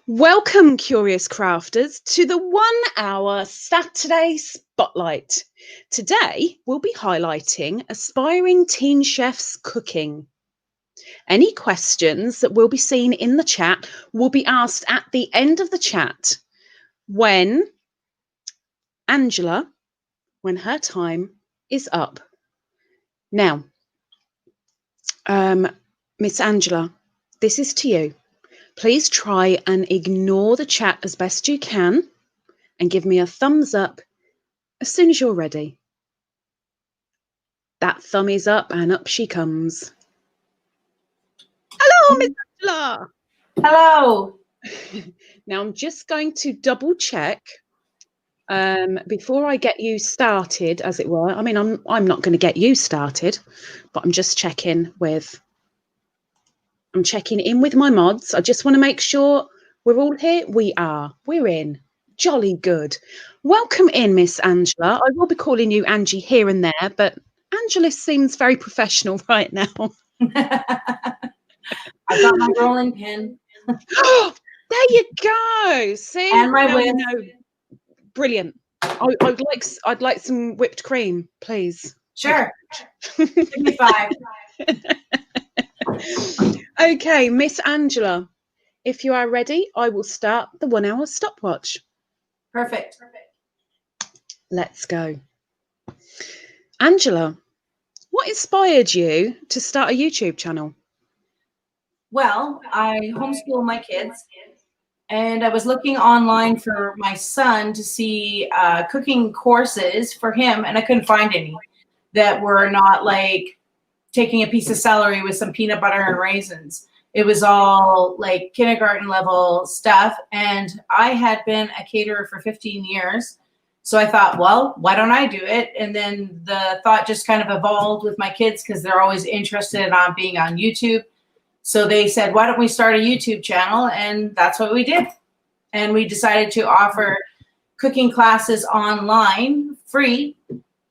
Welcome, curious crafters, to the 1 hour Saturday Spotlight. Today, we'll be highlighting aspiring teen chefs cooking. Any questions that will be seen in the chat will be asked at the end of the chat when her time is up. Now, Miss Angela, this is to you. Please try and ignore the chat as best you can and give me a thumbs up as soon as you're ready. That thumb is up and up she comes. Hello, Miss Angela. Hello. Now I'm just going to double check before I get you started, as it were. I mean, I'm not going to get you started, but I'm just checking in with my mods. I just want to make sure we're all here. We are. We're in. Jolly good. Welcome in, Miss Angela. I will be calling you Angie here and there, but Angela seems very professional right now. I've got my rolling pin. There you go. See? And my whip. Brilliant. I'd like some whipped cream, please. Sure. Give me 5. Okay, Miss Angela, if you are ready, I will start the 1 hour stopwatch. Perfect. Let's go. Angela, what inspired you to start a YouTube channel? Well, I homeschool my kids, and I was looking online for my son to see cooking courses for him, and I couldn't find any that were not like taking a piece of celery with some peanut butter and raisins. It was all like kindergarten level stuff. And I had been a caterer for 15 years. So I thought, well, why don't I do it? And then the thought just kind of evolved with my kids because they're always interested in being on YouTube. So they said, why don't we start a YouTube channel? And that's what we did. And we decided to offer cooking classes online free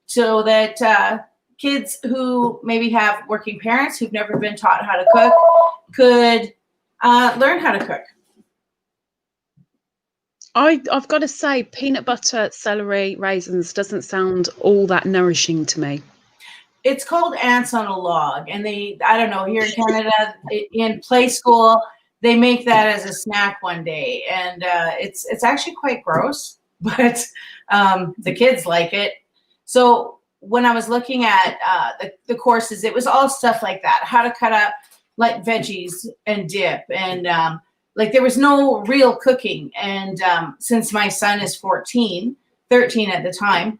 so that kids who maybe have working parents who've never been taught how to cook could learn how to cook. I've got to say, peanut butter, celery, raisins doesn't sound all that nourishing to me. It's called ants on a log. And I don't know, here in Canada, in play school, they make that as a snack one day. And it's actually quite gross, but the kids like it. So when I was looking at the courses, it was all stuff like that, how to cut up like veggies and dip. And like there was no real cooking. And since my son is 13 at the time,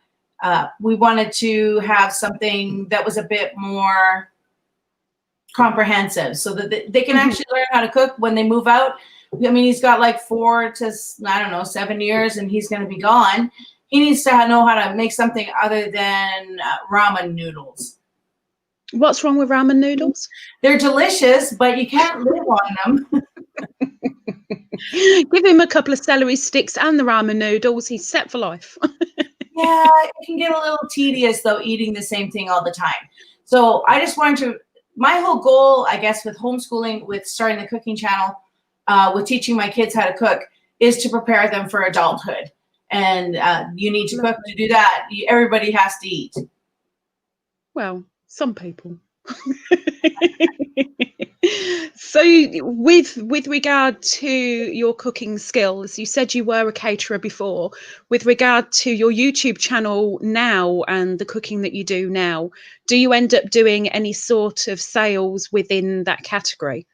we wanted to have something that was a bit more comprehensive so that they can actually learn how to cook when they move out. I mean, he's got like 4 to, 7 years and he's going to be gone. He needs to know how to make something other than ramen noodles. What's wrong with ramen noodles? They're delicious, but you can't live on them. Give him a couple of celery sticks and the ramen noodles. He's set for life. Yeah, it can get a little tedious, though, eating the same thing all the time. So I just wanted to, my whole goal, I guess, with homeschooling, with starting the cooking channel, with teaching my kids how to cook, is to prepare them for adulthood. And you need to cook to do that. Everybody has to eat. Well, some people. So with regard to your cooking skills, you said you were a caterer before. With regard to your YouTube channel now and the cooking that you do now, do you end up doing any sort of sales within that category?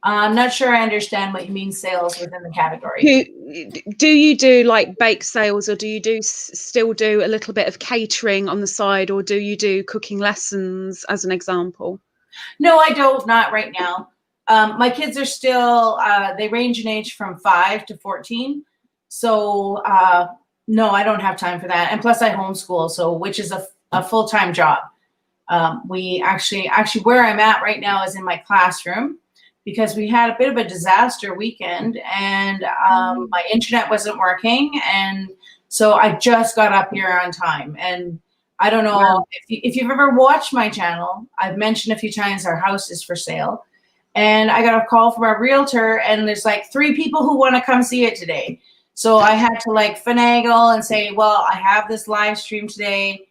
I'm not sure I understand what you mean, sales within the category. Do you do like bake sales, or do you still do a little bit of catering on the side, or do you do cooking lessons as an example? No, I don't, not right now. My kids are still, they range in age from 5 to 14. So no, I don't have time for that. And plus I homeschool, so which is a full-time job. We actually where I'm at right now is in my classroom, because we had a bit of a disaster weekend and my internet wasn't working. And so I just got up here on time. And I don't know if you've ever watched my channel, I've mentioned a few times our house is for sale. and I got a call from our realtor, and there's like 3 people who want to come see it today. So I had to like finagle and say, well, I have this live stream today.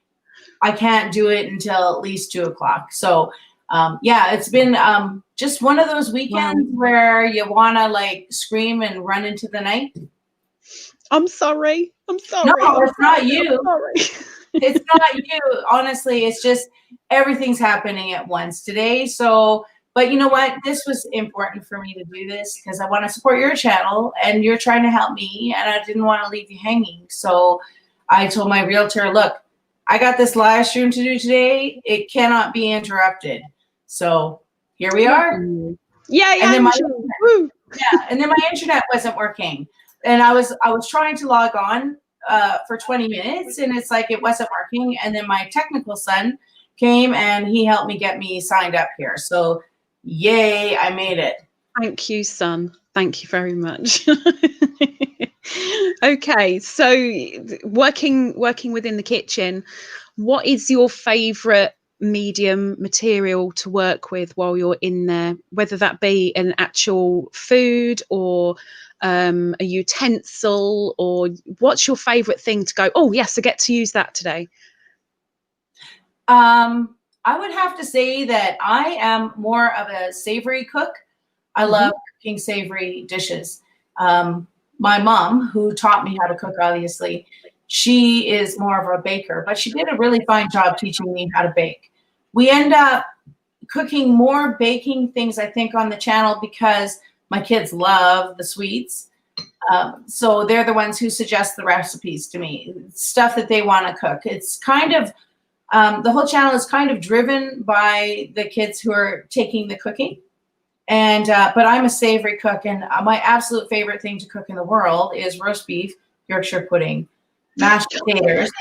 I can't do it until at least 2 o'clock. So yeah, it's been just one of those weekends where you want to like scream and run into the night. I'm sorry. I'm sorry. No, it's not you. I'm sorry. It's not you. Honestly, it's just everything's happening at once today. So, but you know what? This was important for me to do this because I want to support your channel and you're trying to help me, and I didn't want to leave you hanging. So I told my realtor, look, I got this live stream to do today. It cannot be interrupted. So here we are. Yeah, yeah. And then my internet wasn't working. And I was trying to log on for 20 minutes, and it's like it wasn't working. And then my technical son came and he helped me get me signed up here. So yay, I made it. Thank you, son. Thank you very much. Okay, so working within the kitchen, what is your favorite medium material to work with while you're in there, whether that be an actual food or a utensil, or what's your favorite thing to go, oh yes, I get to use that today? I would have to say that I am more of a savory cook. I love cooking savory dishes. My mom, who taught me how to cook, obviously, she is more of a baker, but she did a really fine job teaching me how to bake. We end up cooking more baking things, I think, on the channel because my kids love the sweets. So they're the ones who suggest the recipes to me, stuff that they want to cook. It's kind of, the whole channel is kind of driven by the kids who are taking the cooking. And, but I'm a savory cook, and my absolute favorite thing to cook in the world is roast beef, Yorkshire pudding, mashed taters,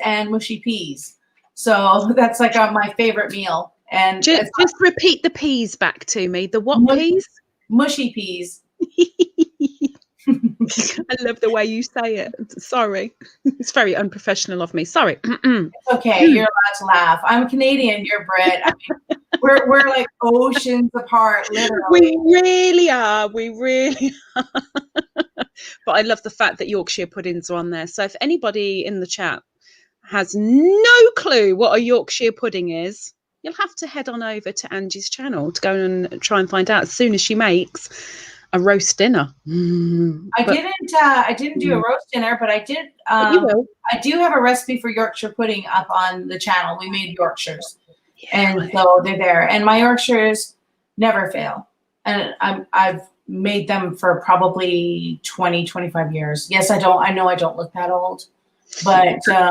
and mushy peas. So that's like my favorate meal. And just repeat the peas back to me. The what peas? Mushy peas. I love the way you say it. Sorry. It's very unprofessional of me. Sorry. It's okay. You're allowed to laugh. I'm Canadian. You're Brit. I mean, we're like oceans apart, literally. We really are. We really are. But I love the fact that Yorkshire puddings are on there. So if anybody in the chat has no clue what a Yorkshire pudding is, you'll have to head on over to Angie's channel to go and try and find out as soon as she makes a roast dinner. I didn't do a roast dinner, but I did. You will. I do have a recipe for Yorkshire pudding up on the channel. We made Yorkshires, and so they're there. And my Yorkshires never fail. And I've made them for probably 20, 25 years. Yes, I know I don't look that old, but yes, I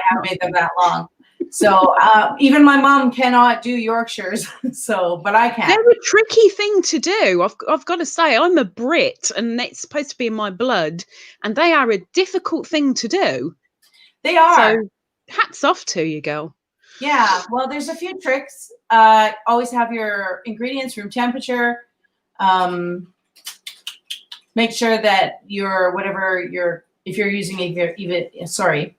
have made them that long. So even my mom cannot do Yorkshires, but I can. They're a tricky thing to do. I've got to say, I'm a Brit, and it's supposed to be in my blood, and they are a difficult thing to do. They are. So hats off to you, girl. Yeah. Well, there's a few tricks. Always have your ingredients room temperature. Make sure that if you're using sorry,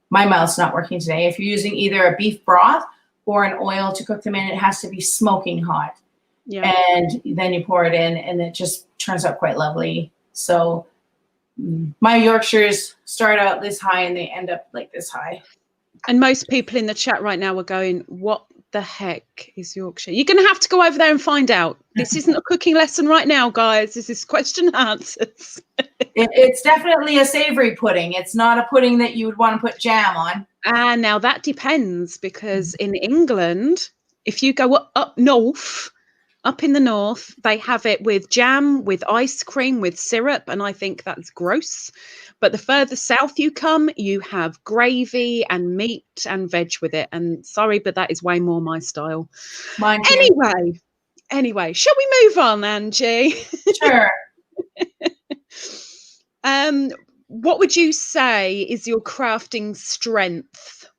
my mouth's not working today. If you're using either a beef broth or an oil to cook them in, it has to be smoking hot. Yeah. And then you pour it in, and it just turns out quite lovely. So my Yorkshires start out this high and they end up like this high. And most people in the chat right now are going, what the heck is Yorkshire? You're going to have to go over there and find out. This isn't a cooking lesson right now, guys. This is question and answers. It's definitely a savory pudding. It's not a pudding that you would want to put jam on. Now that depends, because in England, if you go up north, up in the north, they have it with jam, with ice cream, with syrup, and I think that's gross. But the further south you come, you have gravy and meat and veg with it. And sorry, but that is way more my style. Mine too. Anyway, shall we move on, Angie? Sure. What would you say is your crafting strength?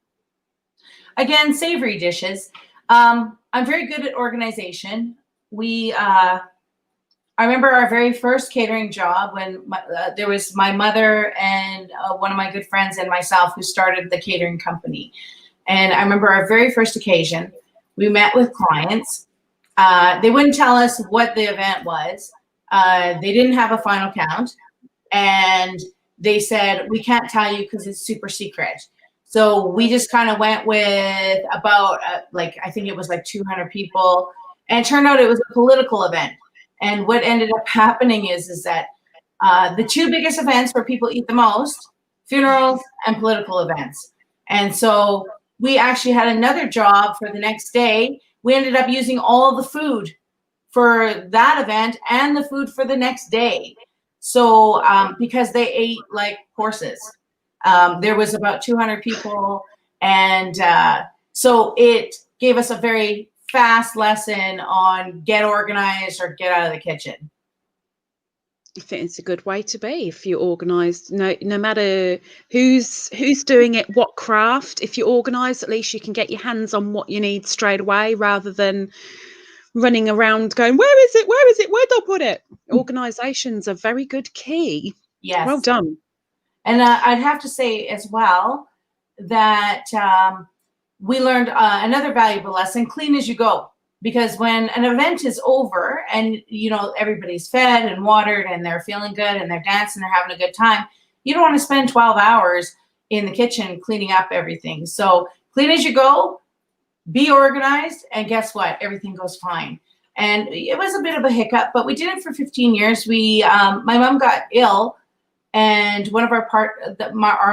Again, savory dishes. I'm very good at organization. I remember our very first catering job when there was my mother and one of my good friends and myself who started the catering company. And I remember our very first occasion, we met with clients They wouldn't tell us what the event was. They didn't have a final count. And they said, we can't tell you because it's super secret. So we just kind of went with about I think it was like 200 people. And it turned out it was a political event. And what ended up happening is that the two biggest events where people eat the most, funerals and political events. And so we actually had another job for the next day. We ended up using all the food for that event and the food for the next day. So because they ate like horses, there was about 200 people. And so it gave us a very fast lesson on get organized or get out of the kitchen. I think it's a good way to be if you're organised. No matter who's doing it, what craft. If you're organised, at least you can get your hands on what you need straight away, rather than running around going, "Where is it? Where is it? Where'd I put it?" Organisation's a very good key. Yes, well done. And I'd have to say as well that we learned another valuable lesson: clean as you go. Because when an event is over and, you know, everybody's fed and watered and they're feeling good and they're dancing, they're having a good time, you don't want to spend 12 hours in the kitchen cleaning up everything. So clean as you go, be organized, and guess what? Everything goes fine. And it was a bit of a hiccup, but we did it for 15 years. My mom got ill, and one of our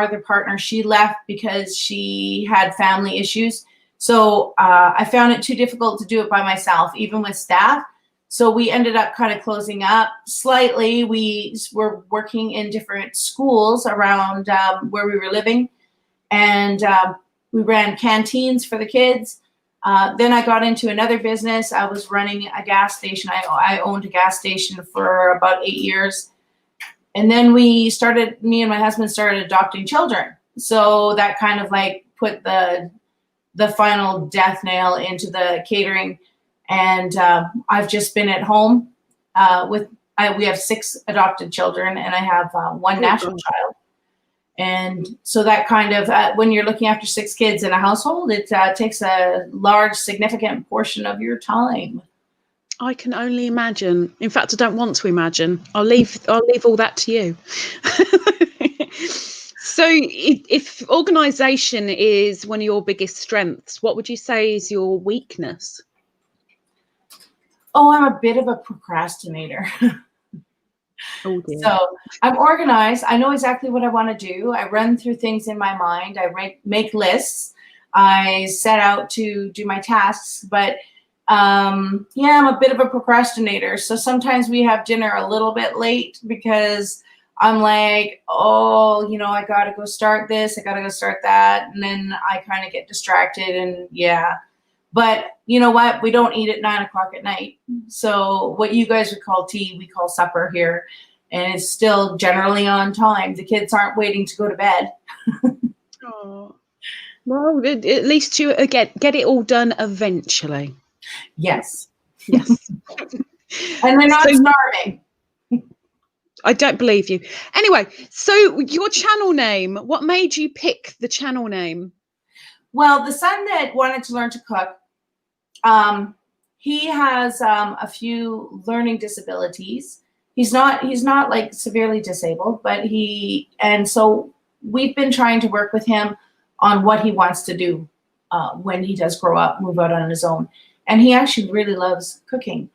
other partners, she left because she had family issues. So I found it too difficult to do it by myself, even with staff. So we ended up kind of closing up slightly. We were working in different schools around where we were living. And we ran canteens for the kids. Then I got into another business. I was running a gas station. I owned a gas station for about 8 years. And then me and my husband started adopting children. So that kind of like put the final death nail into the catering. And I've just been at home we have 6 adopted children, and I have one natural child. And so that kind of, when you're looking after 6 kids in a household, it takes a large, significant portion of your time. I can only imagine. In fact, I don't want to imagine. I'll leave all that to you. So if organisation is one of your biggest strengths, what would you say is your weakness? Oh, I'm a bit of a procrastinator. Oh dear. So I'm organized. I know exactly what I want to do. I run through things in my mind. I make lists. I set out to do my tasks. But I'm a bit of a procrastinator. So sometimes we have dinner a little bit late because I'm like, oh, you know, I got to go start this. I got to go start that. And then I kind of get distracted and yeah. But you know what? We don't eat at 9 o'clock at night. So what you guys would call tea, we call supper here. And it's still generally on time. The kids aren't waiting to go to bed. Oh, well, at least you get it all done eventually. Yes. Yes. And they're not starving. I don't believe you. Anyway, so your channel name, what made you pick the channel name? Well, the son that wanted to learn to cook, he has a few learning disabilities. He's not like severely disabled, but so we've been trying to work with him on what he wants to do when he does grow up, move out on his own. And he actually really loves cooking.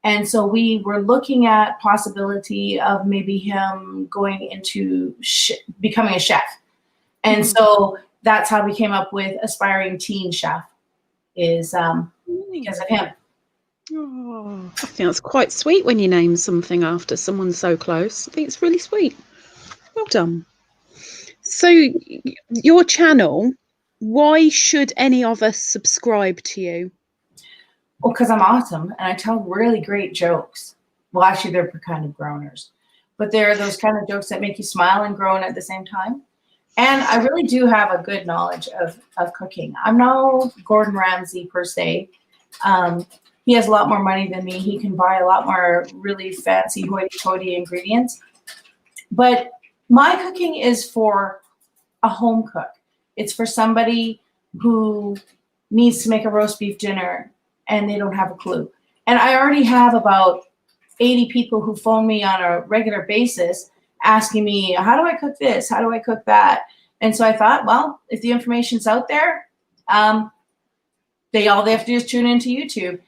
And so we were looking at possibility of maybe him going into becoming a chef. And so that's how we came up with Aspiring Teen Chef, is because of him. Oh, I think that's quite sweet when you name something after someone so close. I think it's really sweet. Well done. So your channel, why should any of us subscribe to you? Well, because I'm awesome and I tell really great jokes. Well, actually, they're kind of groaners, but they're those kind of jokes that make you smile and groan at the same time. And I really do have a good knowledge of cooking. I'm no Gordon Ramsay per se. He has a lot more money than me. He can buy a lot more really fancy hoity-toity ingredients. But my cooking is for a home cook. It's for somebody who needs to make a roast beef dinner and they don't have a clue. And I already have about 80 people who phone me on a regular basis asking me, how do I cook this? How do I cook that? And so I thought, well, if the information's out there, all they have to do is tune into YouTube.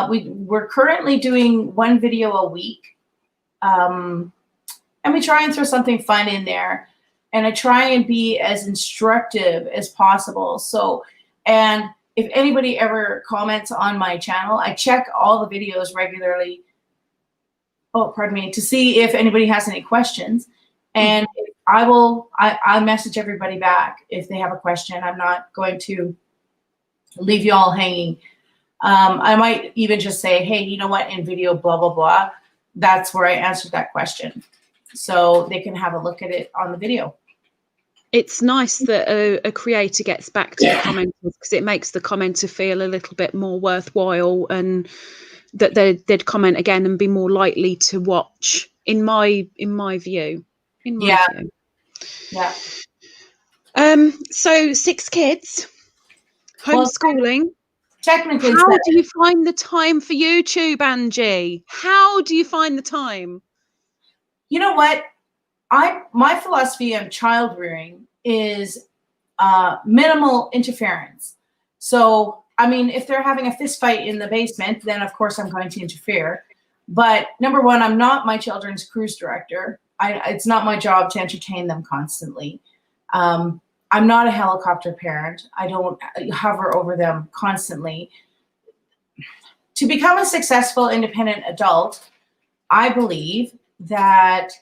We're currently doing one video a week. And we try and throw something fun in there. And I try and be as instructive as possible. So, and if anybody ever comments on my channel, I check all the videos regularly. Oh, pardon me, to see if anybody has any questions. And I message everybody back if they have a question. I'm not going to leave you all hanging. I might even just say, hey, you know what, in video, blah, blah, blah. That's where I answered that question. So they can have a look at it on the video. It's nice that a creator gets back to the commenters, because it makes the commenter feel a little bit more worthwhile, and that they'd comment again and be more likely to watch, in my view. Yeah. So 6 kids, homeschooling. Well, technically, how do you find the time for YouTube, Angie? How do you find the time? You know what? My philosophy on child rearing is minimal interference. So, I mean, if they're having a fist fight in the basement, then of course I'm going to interfere. But number one, I'm not my children's cruise director. It's not my job to entertain them constantly. I'm not a helicopter parent. I don't hover over them constantly. To become a successful, independent adult, I believe that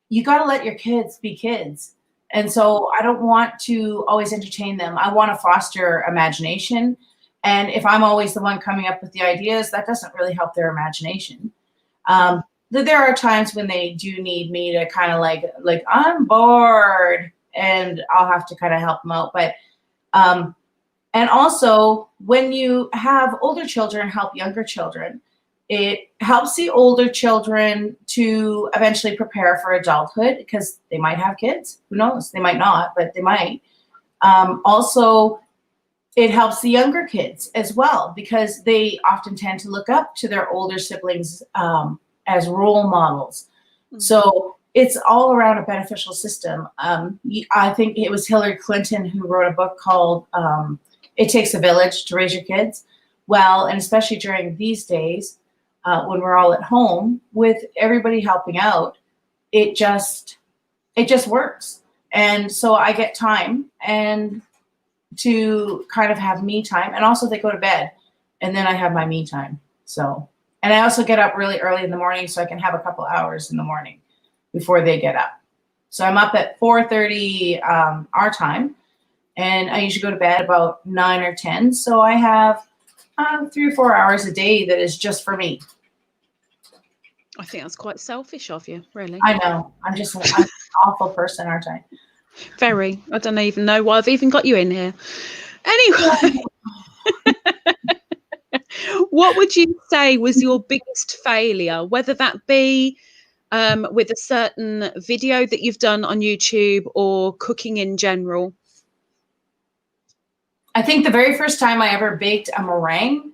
you got to let your kids be kids. And so I don't want to always entertain them. I want to foster imagination. And if I'm always the one coming up with the ideas, that doesn't really help their imagination. There are times when they do need me to kind of like I'm bored, and I'll have to kind of help them out. But, and also when you have older children help younger children, it helps the older children to eventually prepare for adulthood, because they might have kids. Who knows? They might not, but they might. Also, it helps the younger kids as well, because they often tend to look up to their older siblings as role models. Mm-hmm. So it's all around a beneficial system. I think it was Hillary Clinton who wrote a book called It Takes a Village to Raise Your Kids. Well, and especially during these days, when we're all at home with everybody helping out, it just works. And so I get time and to kind of have me time, and also they go to bed and then I have my me time. So, and I also get up really early in the morning so I can have a couple hours in the morning before they get up. So I'm up at 4:30 our time, and I usually go to bed about 9 or 10. So I have 3 or 4 hours a day that is just for me. I think that's quite selfish of you, really. I know. I'm an awful person, aren't I? Very. I don't even know why I've even got you in here. Anyway, what would you say was your biggest failure, whether that be with a certain video that you've done on YouTube or cooking in general? I think the very first time I ever baked a meringue,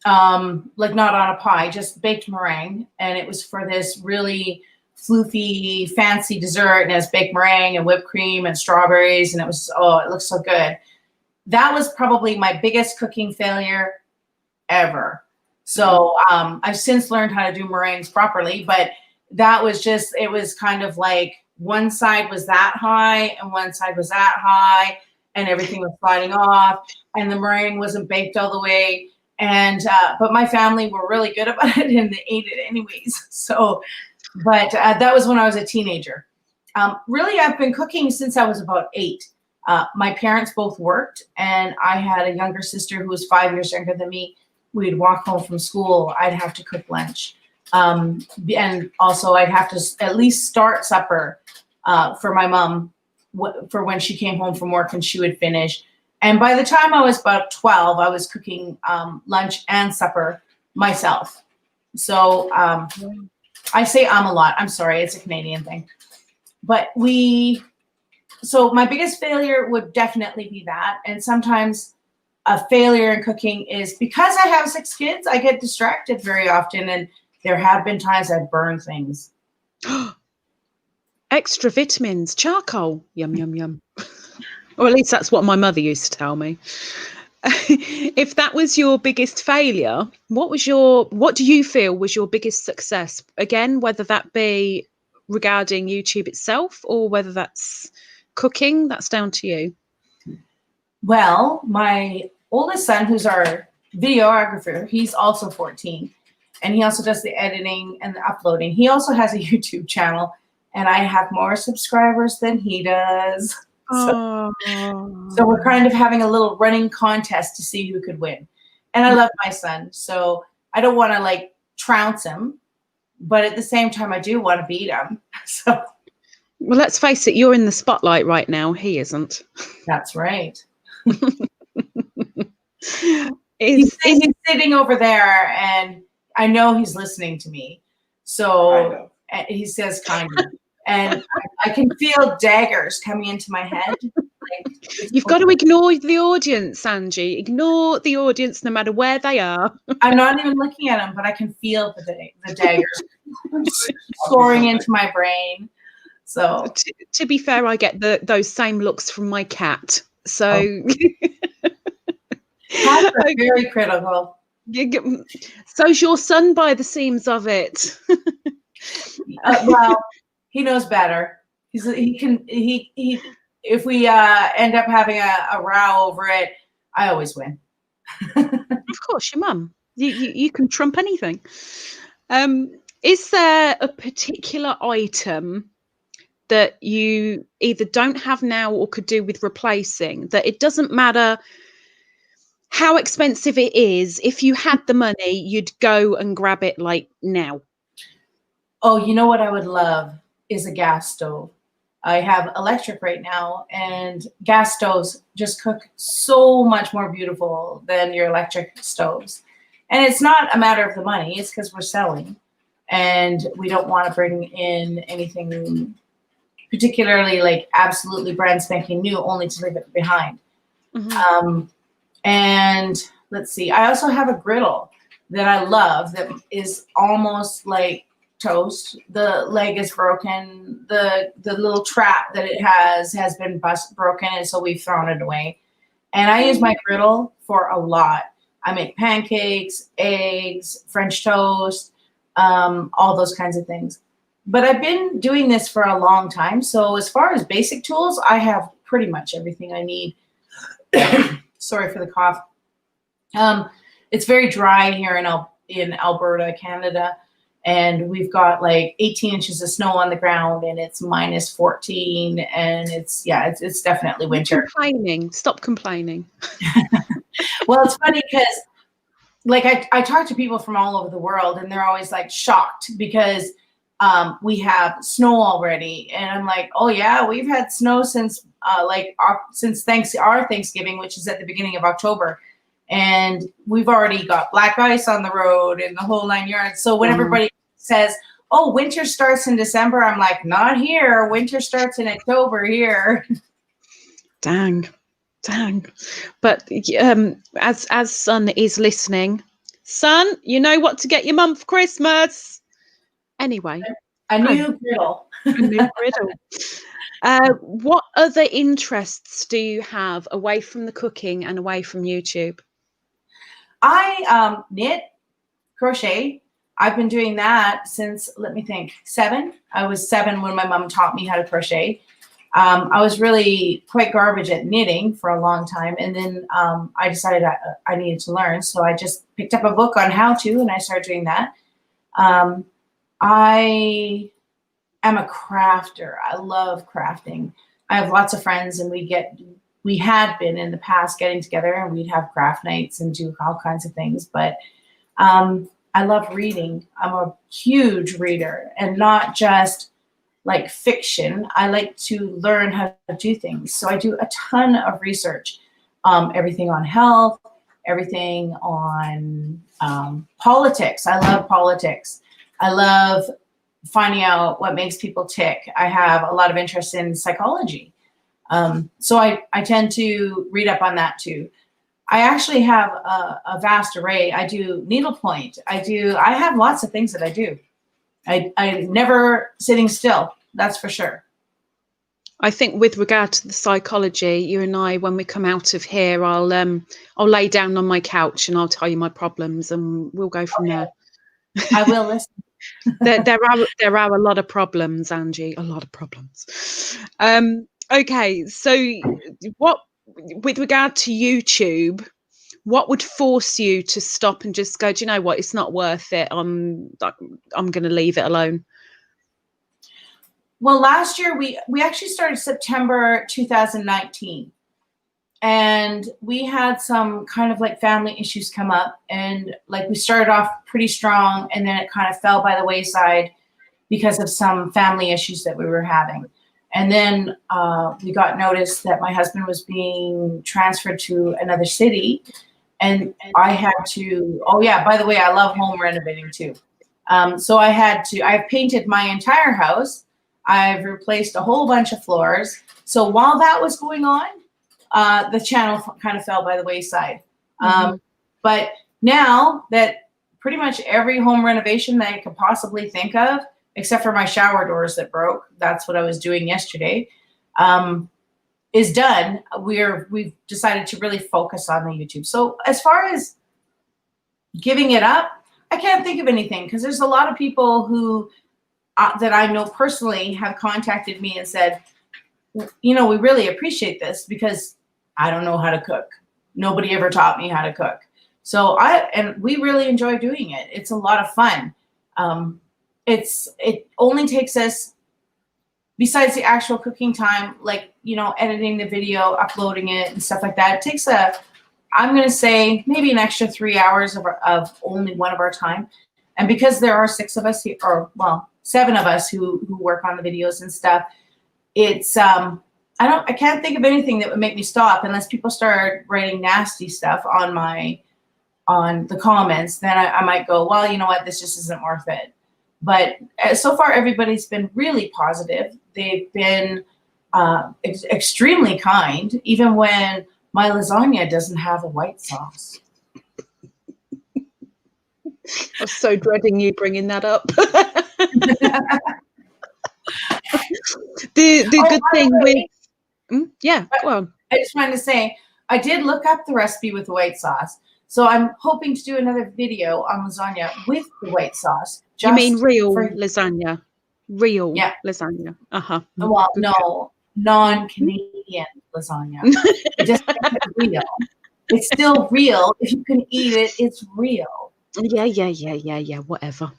like not on a pie, just baked meringue. And it was for this really floofy, fancy dessert. And it was baked meringue and whipped cream and strawberries. And it was, oh, it looked so good. That was probably my biggest cooking failure ever. So I've since learned how to do meringues properly. But that was just, it was kind of like one side was that high and one side was that high. And everything was sliding off, and the meringue wasn't baked all the way. And but my family were really good about it, and they ate it anyways. So, but that was when I was a teenager. Really, I've been cooking since I was about 8. My parents both worked, and I had a younger sister who was 5 years younger than me. We'd walk home from school. I'd have to cook lunch, and also I'd have to at least start supper for my mom, for when she came home from work and she would finish. And by the time I was about 12, I was cooking lunch and supper myself. So I say a lot. I'm sorry, it's a Canadian thing. But so my biggest failure would definitely be that. And sometimes a failure in cooking is because I have 6 kids, I get distracted very often, and there have been times I've burned things. Extra vitamins, charcoal, yum, yum, yum. Or at least that's what my mother used to tell me. If that was your biggest failure, what do you feel was your biggest success? Again, whether that be regarding YouTube itself or whether that's cooking, that's down to you. Well, my oldest son, who's our videographer, he's also 14, and he also does the editing and the uploading. He also has a YouTube channel, and I have more subscribers than he does. So we're kind of having a little running contest to see who could win. And I love my son, so I don't want to like trounce him, but at the same time, I do want to beat him. So, well, let's face it, you're in the spotlight right now. He isn't. That's right. He's sitting over there, and I know he's listening to me. So he says kind of. And I can feel daggers coming into my head. Like, you've got to ignore the audience, Angie. Ignore the audience no matter where they are. I'm not even looking at them, but I can feel the daggers soaring into my brain. So to be fair, I get those same looks from my cat. So cats are very critical. So's your son by the seams of it. Well, he knows better. If we end up having a row over it, I always win. Of course, your mum. You can trump anything. Is there a particular item that you either don't have now or could do with replacing, that it doesn't matter how expensive it is, if you had the money, you'd go and grab it like now? Oh, you know what I would love is a gas stove. I have electric right now, and gas stoves just cook so much more beautiful than your electric stoves. And it's not a matter of the money, it's because we're selling and we don't want to bring in anything particularly like absolutely brand spanking new, only to leave it behind. Mm-hmm. And let's see, I also have a griddle that I love that is almost like toast. The leg is broken. The little trap that it has been broken, and so we've thrown it away. And I use my griddle for a lot. I make pancakes, eggs, French toast, all those kinds of things. But I've been doing this for a long time. So as far as basic tools, I have pretty much everything I need. Sorry for the cough. It's very dry here in Alberta, Canada. And we've got like 18 inches of snow on the ground, and it's minus 14. And it's definitely winter. Stop complaining. Well, it's funny because like I talk to people from all over the world, and they're always like shocked because we have snow already. And I'm like, oh yeah, we've had snow since our Thanksgiving, which is at the beginning of October. And we've already got black ice on the road and the whole 9 yards. So when everybody says, oh, winter starts in December, I'm like, not here. Winter starts in October here. Dang. But as son is listening, son, you know what to get your mum for Christmas. Anyway. A new griddle. What other interests do you have away from the cooking and away from YouTube? I knit, crochet. I've been doing that since, let me think, 7. I was 7 when my mom taught me how to crochet. I was really quite garbage at knitting for a long time. And then I decided I needed to learn. So I just picked up a book on how to, and I started doing that. I am a crafter. I love crafting. I have lots of friends, and we had been in the past getting together, and we'd have craft nights and do all kinds of things. But I love reading. I'm a huge reader, and not just like fiction. I like to learn how to do things. So I do a ton of research, everything on health, everything on politics. I love politics. I love finding out what makes people tick. I have a lot of interest in psychology. So I tend to read up on that too. I actually have a vast array. I do needlepoint. I have lots of things that I do. I'm never sitting still. That's for sure. I think with regard to the psychology, you and I, when we come out of here, I'll lay down on my couch and I'll tell you my problems, and we'll go from there. I will listen. There are a lot of problems, Angie. A lot of problems. Okay, so what, with regard to YouTube, what would force you to stop and just go, do you know what? It's not worth it. I'm going to leave it alone. Well, last year we actually started September 2019, and we had some kind of like family issues come up, and like we started off pretty strong, and then it kind of fell by the wayside because of some family issues that we were having. And then we got notice that my husband was being transferred to another city, and I had to, oh yeah, by the way, I love home renovating too. So I've painted my entire house. I've replaced a whole bunch of floors. So while that was going on, the channel kind of fell by the wayside. But now that pretty much every home renovation that I could possibly think of, except for my shower doors that broke, that's what I was doing yesterday, is done. We've decided to really focus on the YouTube. So as far as giving it up, I can't think of anything, because there's a lot of people who that I know personally have contacted me and said, you know, we really appreciate this because I don't know how to cook. Nobody ever taught me how to cook. So we really enjoy doing it. It's a lot of fun. It only takes us, besides the actual cooking time, like, you know, editing the video, uploading it and stuff like that, it takes I'm going to say maybe an extra 3 hours of only one of our time. And because there are 6 of us here, or well, 7 of us who work on the videos and stuff, it's I can't think of anything that would make me stop unless people start writing nasty stuff on the comments. Then I might go, well, you know what, this just isn't worth it. But so far, everybody's been really positive. They've been extremely kind, even when my lasagna doesn't have a white sauce. I was so dreading you bringing that up. the good thing with yeah, go on. I just wanted to say I did look up the recipe with the white sauce, so I'm hoping to do another video on lasagna with the white sauce. You mean real lasagna? Real lasagna. Well, no, non-Canadian lasagna. It just isn't real. It's still real. If you can eat it, it's real. Yeah, whatever.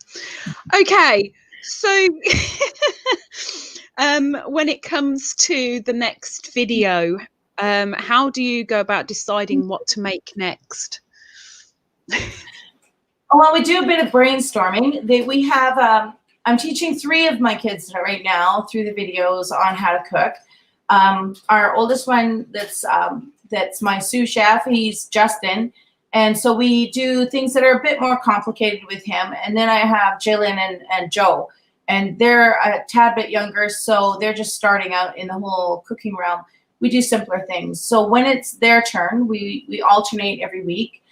Okay, so when it comes to the next video, how do you go about deciding what to make next? Well, we do a bit of brainstorming. We have, I'm teaching 3 of my kids right now through the videos on how to cook. Our oldest one, that's my sous chef, he's Justin. And so we do things that are a bit more complicated with him. And then I have Jalen and Joe, and they're a tad bit younger, so they're just starting out in the whole cooking realm. We do simpler things. So when it's their turn, we alternate every week.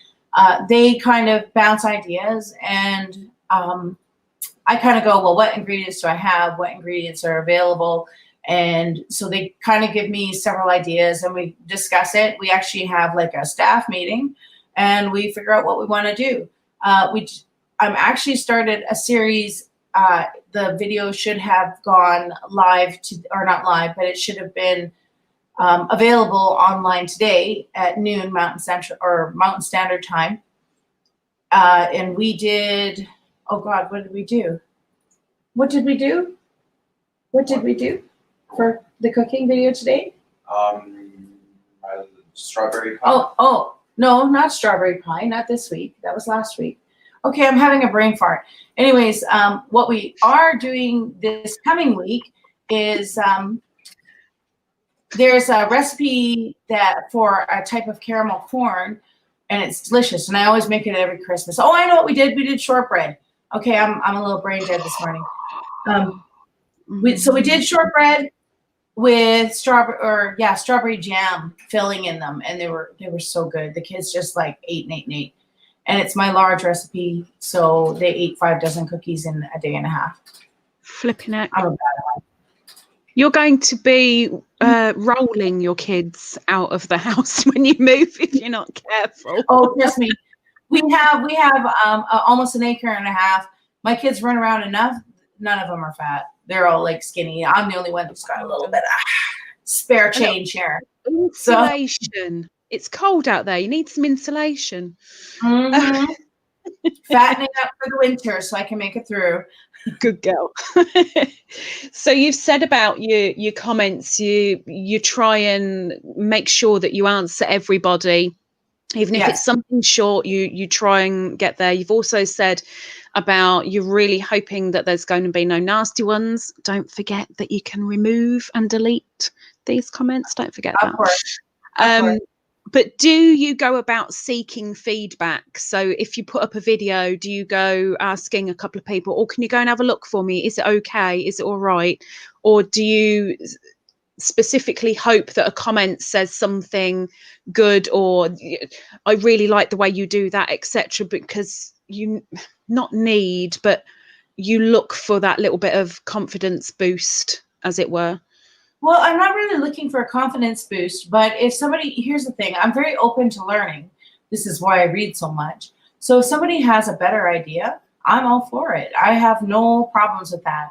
They kind of bounce ideas, and I kind of go, well, what ingredients do I have? What ingredients are available? And so they kind of give me several ideas, and we discuss it. We actually have like a staff meeting, and we figure out what we want to do. I'm actually started a series. The video should have gone live or not live, but it should have been available online today at noon Mountain Standard Time. And we did, oh God, what did we do? What did we do for the cooking video today? Strawberry pie. Oh, no, not strawberry pie, not this week. That was last week. Okay, I'm having a brain fart. Anyways, what we are doing this coming week is there's a recipe for a type of caramel corn, and it's delicious. And I always make it every Christmas. Oh, I know what we did. We did shortbread. Okay, I'm a little brain dead this morning. So we did shortbread. with strawberry jam filling in them, and they were so good. The kids just like ate and ate and ate. And it's my large recipe, so they ate 5 dozen cookies in a day and a half. Flipping it. I'm a bad one. You're going to be rolling your kids out of the house when you move if you're not careful. Oh, trust me. We have almost an acre and a half. My kids run around enough. None of them are fat. They're all like skinny. I'm the only one who's got a little bit of spare change here. Insulation. So, it's cold out there. You need some insulation. Mm-hmm. Fattening up for the winter so I can make it through. Good girl. So you've said about your comments, you try and make sure that you answer everybody, even if it's something short. You try and get there. You've also said about you're really hoping that there's going to be no nasty ones. Don't forget that you can remove and delete these comments. Don't forget that. Of course. But do you go about seeking feedback? So if you put up a video, do you go asking a couple of people, or can you go and have a look for me? Is it okay? Is it all right? Or do you specifically hope that a comment says something good, or I really like the way you do that, etc., because you not need, but you look for that little bit of confidence boost, as it were? Well, I'm not really looking for a confidence boost, but if somebody, here's the thing, I'm very open to learning. This is why I read so much. So if somebody has a better idea, I'm all for it. I have no problems with that.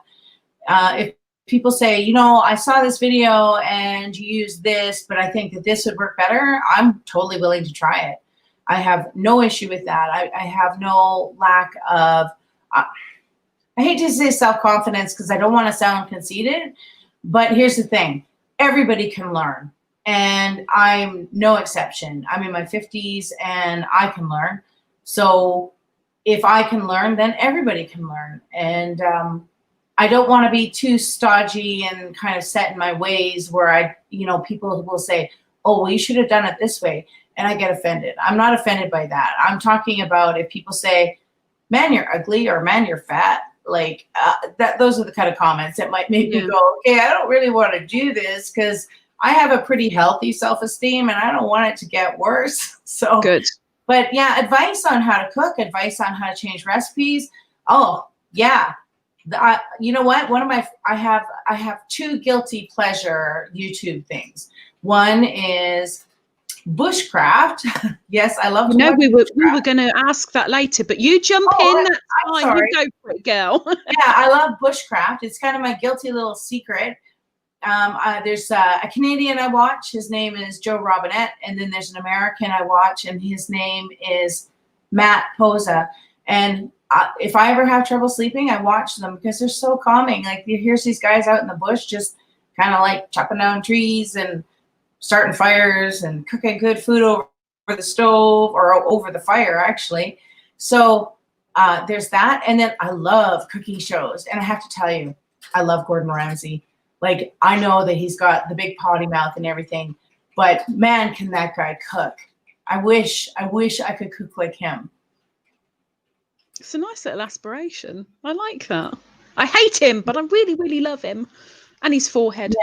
If people say, you know, I saw this video and you used this, but I think that this would work better, I'm totally willing to try it. I have no issue with that. I have no lack of, I hate to say self-confidence because I don't want to sound conceited, but here's the thing, everybody can learn, and I'm no exception. I'm in my 50s and I can learn. So if I can learn, then everybody can learn. And I don't want to be too stodgy and kind of set in my ways where people will say, oh, well, you should have done it this way. And I get offended. I'm not offended by that. I'm talking about if people say, man, you're ugly, or man, you're fat. Like those are the kind of comments that might make me go, okay, I don't really want to do this because I have a pretty healthy self-esteem and I don't want it to get worse. So good. But yeah, advice on how to cook, advice on how to change recipes. Oh yeah. You know what? I have 2 guilty pleasure YouTube things. One is bushcraft. Yes, I love. No, we were going to ask that later, but you jump in. That's fine. Sorry. You go for it, girl. Yeah, I love bushcraft. It's kind of my guilty little secret. There's a Canadian I watch. His name is Joe Robinette, and then there's an American I watch, and his name is Matt Posa. And if I ever have trouble sleeping, I watch them because they're so calming. Like here's these guys out in the bush, just kind of like chopping down trees and starting fires and cooking good food over the stove or over the fire, actually. So there's that. And then I love cooking shows. And I have to tell you, I love Gordon Ramsay. Like, I know that he's got the big potty mouth and everything, but man, can that guy cook. I wish I could cook like him. It's a nice little aspiration. I like that. I hate him, but I really, really love him. And his forehead.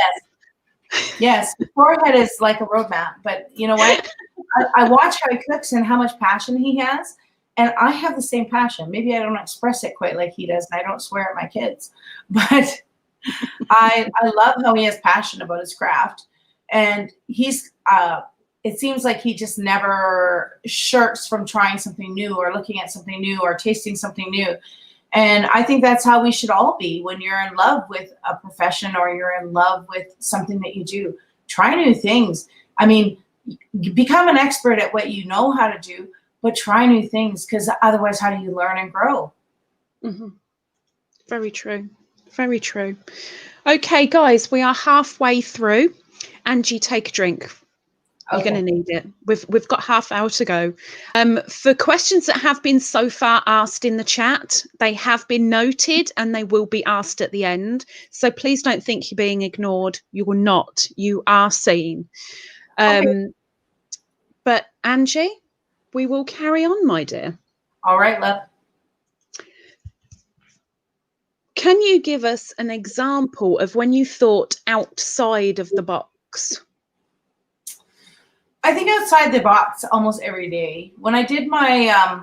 Yes, his forehead is like a roadmap. But you know what? I watch how he cooks and how much passion he has. And I have the same passion. Maybe I don't express it quite like he does, and I don't swear at my kids. But I love how he has passion about his craft. And he's it seems like he just never shirks from trying something new or looking at something new or tasting something new. And I think that's how we should all be when you're in love with a profession or you're in love with something that you do. Try new things. I mean, become an expert at what you know how to do, but try new things, because otherwise, how do you learn and grow? Mm-hmm. Very true. Very true. Okay, guys, we are halfway through. Angie, take a drink. You're going to need it. We've got half hour to go. For questions that have been so far asked in the chat, they have been noted and they will be asked at the end. So please don't think you're being ignored. You are not. You are seen. But Angie, we will carry on, my dear. All right, love. Can you give us an example of when you thought outside of the box? I think outside the box almost every day. When I did my,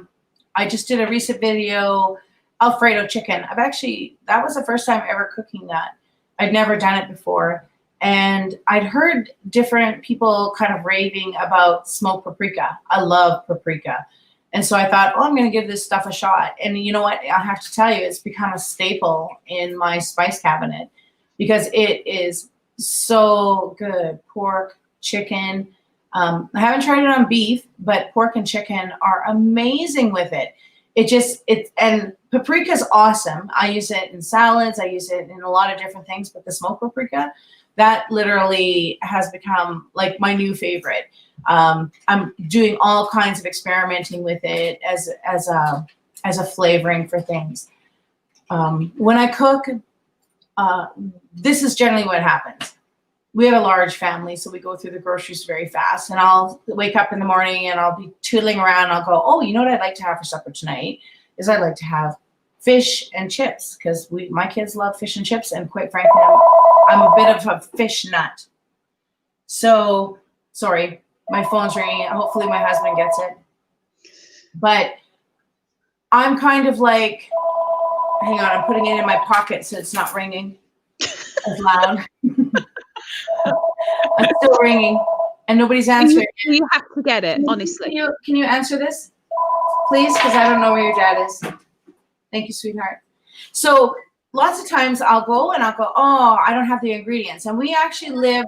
I just did a recent video, Alfredo chicken. That was the first time ever cooking that. I'd never done it before. And I'd heard different people kind of raving about smoked paprika. I love paprika. And so I thought, oh, I'm going to give this stuff a shot. And you know what? I have to tell you, it's become a staple in my spice cabinet because it is so good. Pork, chicken. I haven't tried it on beef, but pork and chicken are amazing with it. And paprika is awesome. I use it in salads. I use it in a lot of different things, but the smoked paprika, that literally has become like my new favorite. I'm doing all kinds of experimenting with it as a flavoring for things. When I cook, this is generally what happens. We have a large family, so we go through the groceries very fast. And I'll wake up in the morning and I'll be tootling around. And I'll go, oh, you know what I'd like to have for supper tonight is I'd like to have fish and chips because my kids love fish and chips. And quite frankly, I'm a bit of a fish nut. So, sorry, my phone's ringing. Hopefully my husband gets it. But I'm kind of like, hang on, I'm putting it in my pocket so it's not ringing as loud. It's still ringing and nobody's answering. You have to get it, honestly. Can you answer this, please? Because I don't know where your dad is. Thank you, sweetheart. So lots of times I'll go, oh, I don't have the ingredients. And we actually live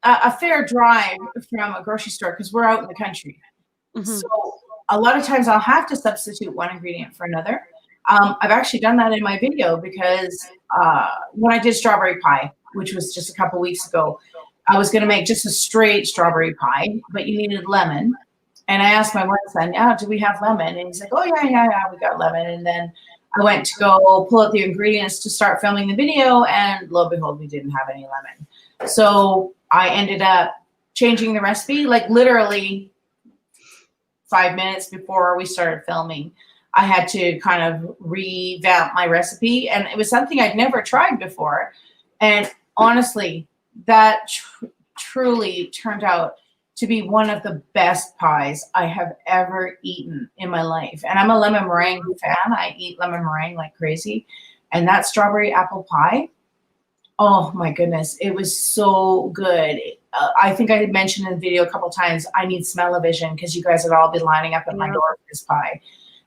a fair drive from a grocery store because we're out in the country. Mm-hmm. So a lot of times I'll have to substitute one ingredient for another. I've actually done that in my video because when I did strawberry pie, which was just a couple weeks ago, I was going to make just a straight strawberry pie, but you needed lemon. And I asked my one son, do we have lemon? And he's like, oh, yeah, we got lemon. And then I went to go pull out the ingredients to start filming the video, and lo and behold, we didn't have any lemon. So I ended up changing the recipe, like literally 5 minutes before we started filming. I had to kind of revamp my recipe, and it was something I'd never tried before. And honestly, that truly turned out to be one of the best pies I have ever eaten in my life. And I'm a lemon meringue fan. I eat lemon meringue like crazy. And that strawberry apple pie, oh my goodness, it was so good. I think I had mentioned in the video a couple times, I need smell-o-vision because you guys would all be lining up at my door for this pie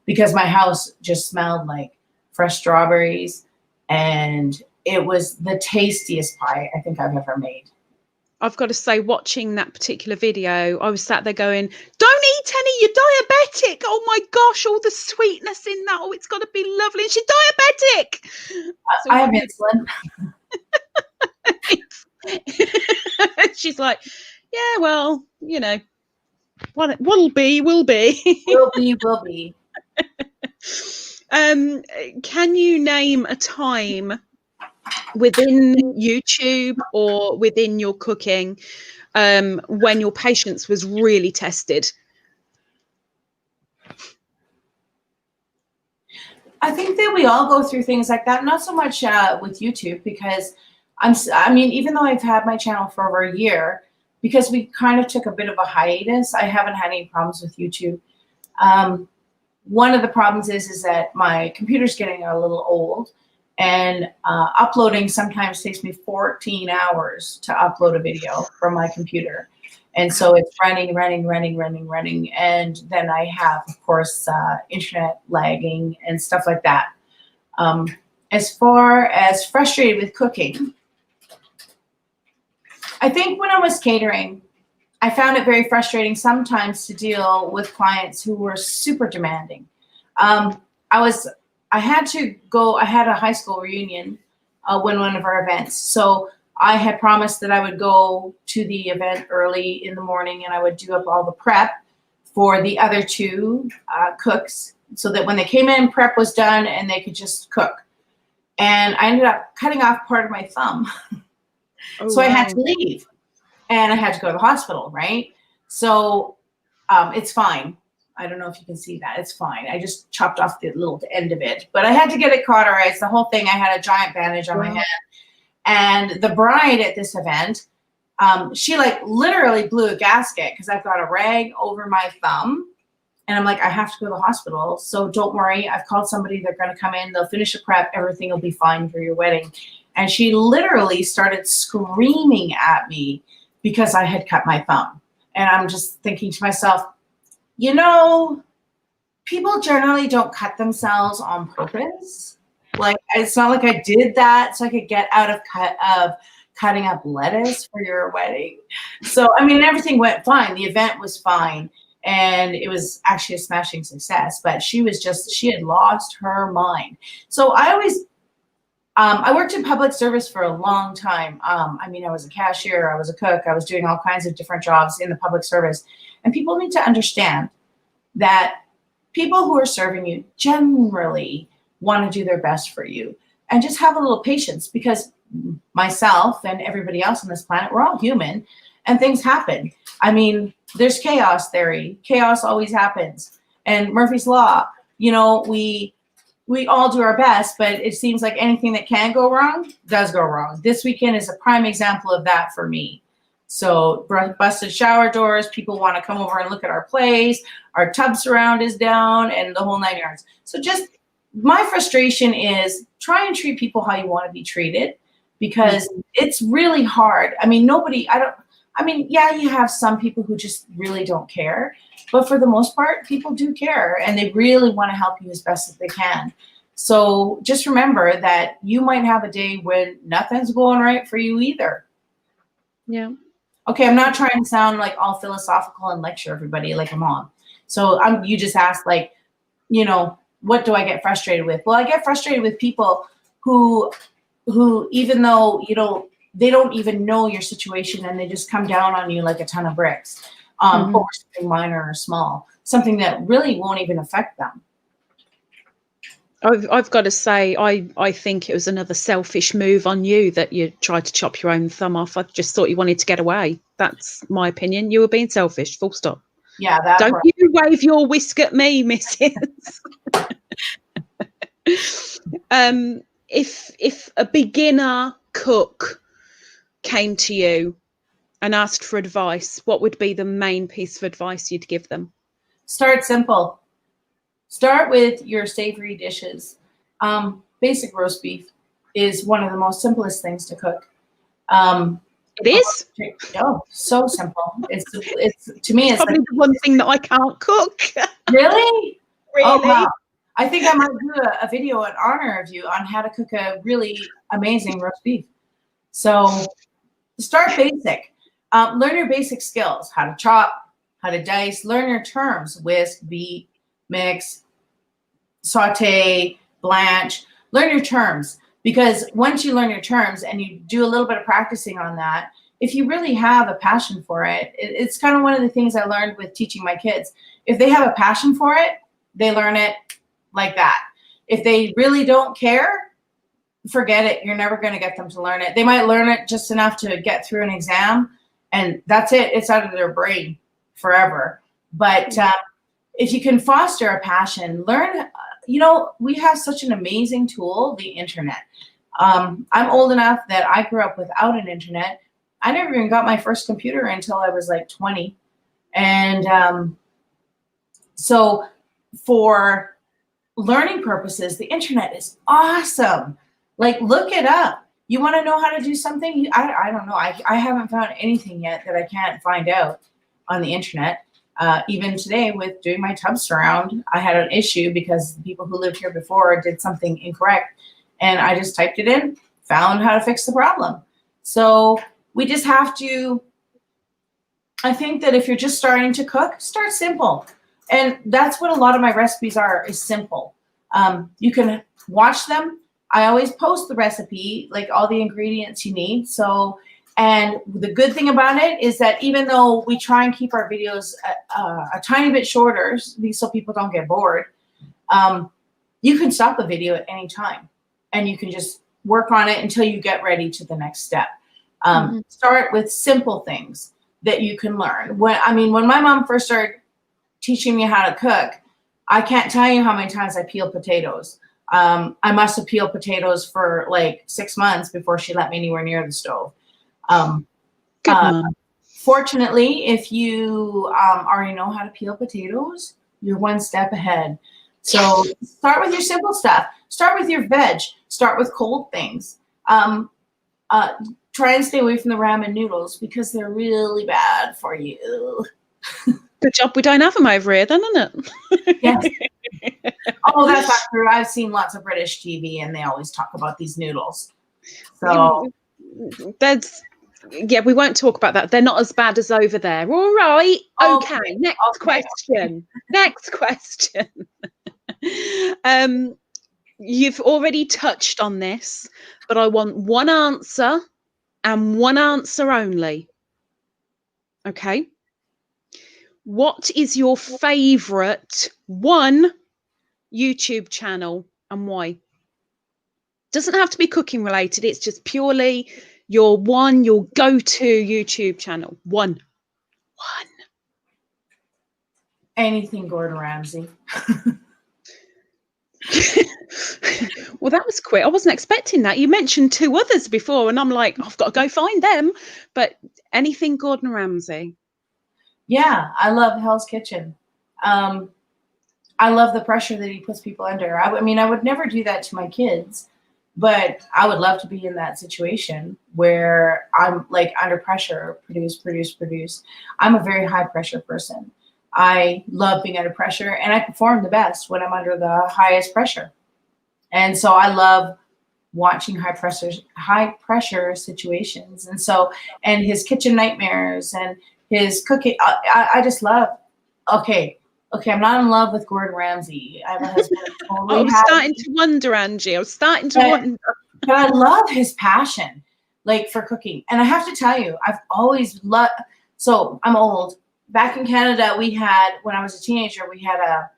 because my house just smelled like fresh strawberries, and it was the tastiest pie I think I've ever made. I've got to say, watching that particular video, I was sat there going, don't eat any, you're diabetic. Oh my gosh, all the sweetness in that. Oh, it's got to be lovely. And she's diabetic. So I have insulin. She's like, yeah, well, you know, what will be, will be. Will be. Can you name a time within YouTube or within your cooking when your patience was really tested? I think that we all go through things like that. Not so much with YouTube because even though I've had my channel for over a year, because we kind of took a bit of a hiatus, I haven't had any problems with YouTube. One of the problems is that my computer's getting a little old, and uploading sometimes takes me 14 hours to upload a video from my computer. And so it's running. And then I have, of course, internet lagging and stuff like that. As far as frustrated with cooking, I think when I was catering, I found it very frustrating sometimes to deal with clients who were super demanding. I had a high school reunion when one of our events. So I had promised that I would go to the event early in the morning and I would do up all the prep for the other two cooks so that when they came in, prep was done and they could just cook. And I ended up cutting off part of my thumb. So I had to leave and I had to go to the hospital, right? So it's fine. I don't know if you can see that. It's fine. I just chopped off the little end of it, but I had to get it cauterized. The whole thing, I had a giant bandage on my head. And the bride at this event, she like literally blew a gasket because I've got a rag over my thumb. And I'm like, I have to go to the hospital. So don't worry. I've called somebody. They're going to come in. They'll finish the prep. Everything will be fine for your wedding. And she literally started screaming at me because I had cut my thumb. And I'm just thinking to myself, you know, people generally don't cut themselves on purpose. Like, it's not like I did that so I could get out of cutting up lettuce for your wedding. So, I mean, everything went fine. The event was fine. And it was actually a smashing success, but she had lost her mind. So I always, I worked in public service for a long time. I mean, I was a cashier, I was a cook, I was doing all kinds of different jobs in the public service. And people need to understand that people who are serving you generally want to do their best for you. And just have a little patience, because myself and everybody else on this planet, we're all human and things happen. I mean, there's chaos theory. Chaos always happens. And Murphy's Law, you know, we all do our best, but it seems like anything that can go wrong does go wrong. This weekend is a prime example of that for me. So busted shower doors, people want to come over and look at our place, our tub surround is down, and the whole 9 yards. So just my frustration is try and treat people how you want to be treated, because it's really hard. I mean, yeah, you have some people who just really don't care, but for the most part, people do care and they really want to help you as best as they can. So just remember that you might have a day when nothing's going right for you either. Yeah. Okay, I'm not trying to sound like all philosophical and lecture everybody like a mom. So you just asked, like, you know, what do I get frustrated with? Well, I get frustrated with people who even though, you know, they don't even know your situation and they just come down on you like a ton of bricks over something minor or small, something that really won't even affect them. I've got to say, I think it was another selfish move on you that you tried to chop your own thumb off. I just thought you wanted to get away. That's my opinion. You were being selfish, full stop. Yeah, that's Don't right. you wave your whisk at me, missus. If a beginner cook came to you and asked for advice, what would be the main piece of advice you'd give them? Start simple. Start with your savory dishes. Basic roast beef is one of the most simplest things to cook. It is? Oh, so simple. It's to me, it's probably like, the one thing that I can't cook. Really? Really? Oh, wow. I think I might do a video in honor of you on how to cook a really amazing roast beef. So start basic. Learn your basic skills: how to chop, how to dice. Learn your terms: whisk, beat, mix, saute, blanch. Learn your terms, because once you learn your terms and you do a little bit of practicing on that, if you really have a passion for it, it's kind of one of the things I learned with teaching my kids. If they have a passion for it, they learn it like that. If they really don't care, forget it. You're never going to get them to learn it. They might learn it just enough to get through an exam, and that's it. It's out of their brain forever. But if you can foster a passion, learn. You know, we have such an amazing tool, the internet. I'm old enough that I grew up without an internet. I never even got my first computer until I was like 20. And so for learning purposes, the internet is awesome. Like, look it up. You want to know how to do something? I don't know. I haven't found anything yet that I can't find out on the internet. Even today with doing my tub surround, I had an issue because the people who lived here before did something incorrect. And I just typed it in, found how to fix the problem. So we just have to, I think that if you're just starting to cook, start simple. And that's what a lot of my recipes are, is simple. You can watch them. I always post the recipe, like all the ingredients you need. So, and the good thing about it is that even though we try and keep our videos a tiny bit shorter, so people don't get bored, you can stop the video at any time and you can just work on it until you get ready to the next step. Start with simple things that you can learn. When my mom first started teaching me how to cook, I can't tell you how many times I peeled potatoes. I must have peeled potatoes for like 6 months before she let me anywhere near the stove. Good mom. Fortunately, if you already know how to peel potatoes, you're one step ahead. So start with your simple stuff. Start with your veg. Start with cold things. Try and stay away from the ramen noodles because they're really bad for you. Good job we don't have them over here then, isn't it? Yes. Oh, that's not true. I've seen lots of British TV and they always talk about these noodles. So we won't talk about that. They're not as bad as over there. All right. Okay. Next question. Next question. You've already touched on this, but I want one answer and one answer only. Okay. What is your favorite one YouTube channel and why? Doesn't have to be cooking related. It's just purely your go-to YouTube channel. One. Anything Gordon Ramsay. Well, that was quick. I wasn't expecting that. You mentioned 2 others before, and I'm like, I've got to go find them. But anything Gordon Ramsay. Yeah, I love Hell's Kitchen. I love the pressure that he puts people under. I mean, I would never do that to my kids, but I would love to be in that situation where I'm like under pressure, produce. I'm a very high pressure person. I love being under pressure, and I perform the best when I'm under the highest pressure. And so I love watching high pressure situations. And his kitchen nightmares and his cooking. I just love. Okay, I'm not in love with Gordon Ramsay. I have a husband. I was starting to wonder, Angie. I was starting to wonder. But I love his passion, like for cooking. And I have to tell you, I've always loved. So I'm old. Back in Canada, when I was a teenager, we had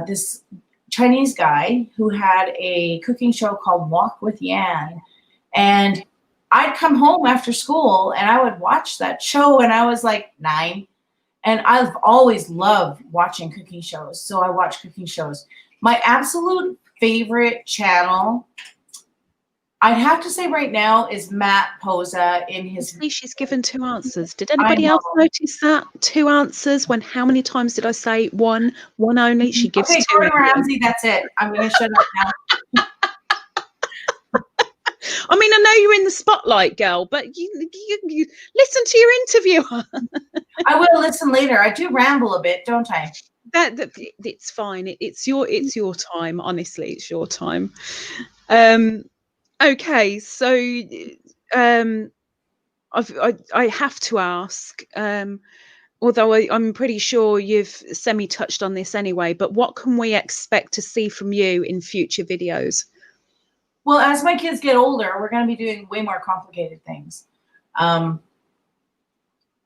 this Chinese guy who had a cooking show called Walk with Yan. And I'd come home after school and I would watch that show, and I was like 9. And I've always loved watching cooking shows. So I watch cooking shows. My absolute favorite channel, I'd have to say right now, is Matt Posa in his. See, she's given 2 answers. Did anybody else notice that? 2 answers when how many times did I say one only? She gives 2. Gordon Ramsay, that's it. I'm going to shut up now. I mean, I know you're in the spotlight, girl, but you listen to your interviewer. I will listen later. I do ramble a bit, don't I? That it's fine. It's your time. Honestly, it's your time. Okay, so I have to ask, although I'm pretty sure you've semi-touched on this anyway, but what can we expect to see from you in future videos? Well, as my kids get older, we're going to be doing way more complicated things.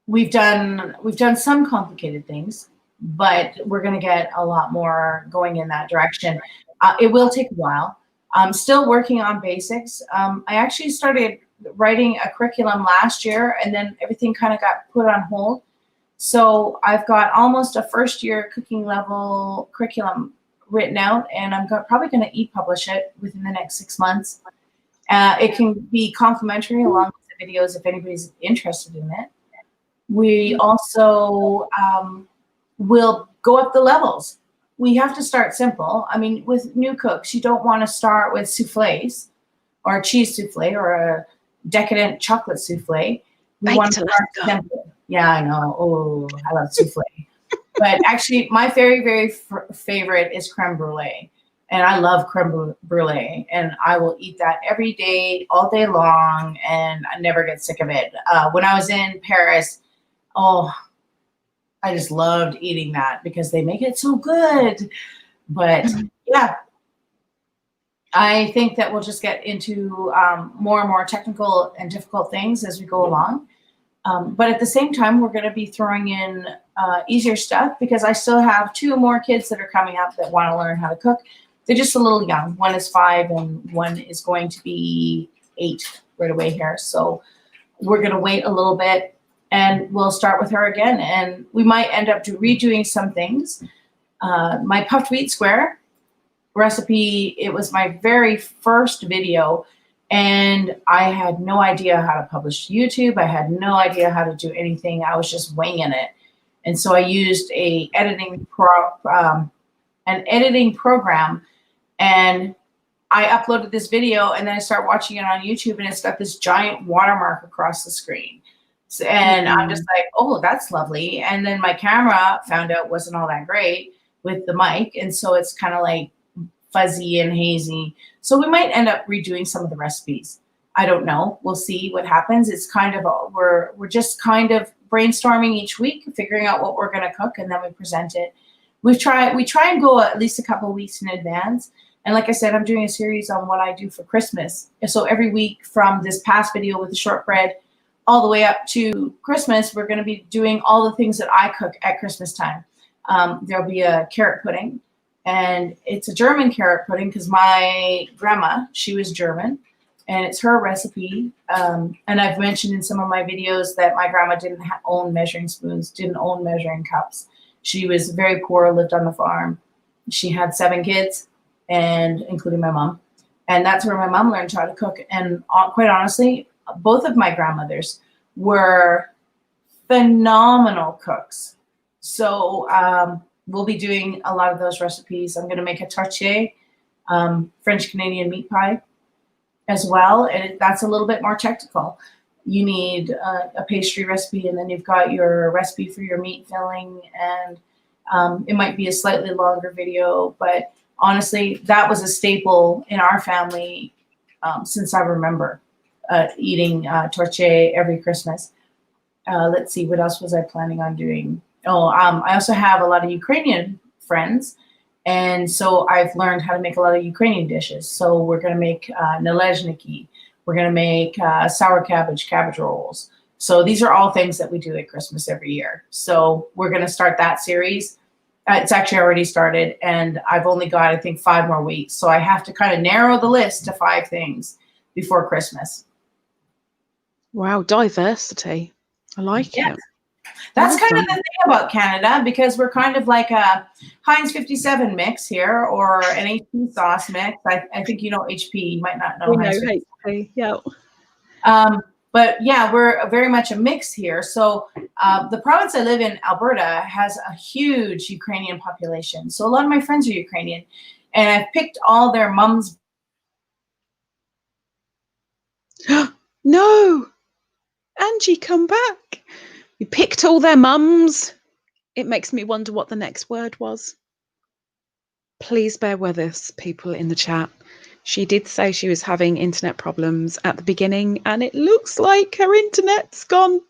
We've done some complicated things, but we're going to get a lot more going in that direction. It will take a while. I'm still working on basics. I actually started writing a curriculum last year, and then everything kind of got put on hold. So I've got almost a first-year cooking level curriculum written out, and I'm probably going to e-publish it within the next 6 months. It can be complimentary along with the videos if anybody's interested in it. We also will go up the levels. We have to start simple. I mean, with new cooks, you don't want to start with souffles or a cheese souffle or a decadent chocolate souffle. We want to start simple. Yeah, I know. Oh, I love souffle. But actually, my very, very favorite is creme brulee. And I love creme brulee. And I will eat that every day, all day long, and I never get sick of it. When I was in Paris, I just loved eating that because they make it so good. But yeah, I think that we'll just get into more and more technical and difficult things as we go along. But at the same time, we're going to be throwing in easier stuff because I still have 2 more kids that are coming up that want to learn how to cook. They're just a little young. One is 5 and one is going to be 8 right away here. So we're going to wait a little bit and we'll start with her again. And we might end up redoing some things. My puffed wheat square recipe, it was my very first video, and I had no idea how to publish to YouTube. I had no idea how to do anything. I was just winging it. And so I used an editing program, and I uploaded this video, and then I start watching it on YouTube, and it's got this giant watermark across the screen. So, and I'm just like, oh, that's lovely. And then my camera found out wasn't all that great with the mic, and so it's kind of like fuzzy and hazy. So we might end up redoing some of the recipes. I don't know. We'll see what happens. It's kind of we're just kind of brainstorming each week, figuring out what we're going to cook, and then we present it. We try and go at least a couple of weeks in advance. And like I said, I'm doing a series on what I do for Christmas. So every week from this past video with the shortbread all the way up to Christmas, we're going to be doing all the things that I cook at Christmas time. There'll be a carrot pudding, and it's a German carrot pudding because my grandma, she was German, and it's her recipe. And I've mentioned in some of my videos that my grandma didn't own measuring spoons, didn't own measuring cups. She was very poor, lived on the farm. She had 7 kids, and including my mom. And that's where my mom learned how to cook. And quite honestly, both of my grandmothers were phenomenal cooks. So we'll be doing a lot of those recipes. I'm going to make a tortilla, French Canadian meat pie as well. And that's a little bit more technical. You need a pastry recipe, and then you've got your recipe for your meat filling. And it might be a slightly longer video, but honestly, that was a staple in our family since I remember eating tortilla every Christmas. Let's see, what else was I planning on doing? I also have a lot of Ukrainian friends, and so I've learned how to make a lot of Ukrainian dishes. So we're going to make nalezniki. We're going to make sour cabbage rolls. So these are all things that we do at Christmas every year. So we're going to start that series. It's actually already started, and I've only got, I think, 5 more weeks. So I have to kind of narrow the list to 5 things before Christmas. Wow, diversity. I like it. That's kind of the thing about Canada, because we're kind of like a Heinz 57 mix here, or an HP sauce mix. I think you know HP. You might not know. We know HP, yeah. But yeah, we're very much a mix here. So the province I live in, Alberta, has a huge Ukrainian population. So a lot of my friends are Ukrainian, and I've picked all their mums. No, Angie, come back. You picked all their mums. It makes me wonder what the next word was. Please bear with us, people in the chat. She did say she was having internet problems at the beginning, and it looks like her internet's gone.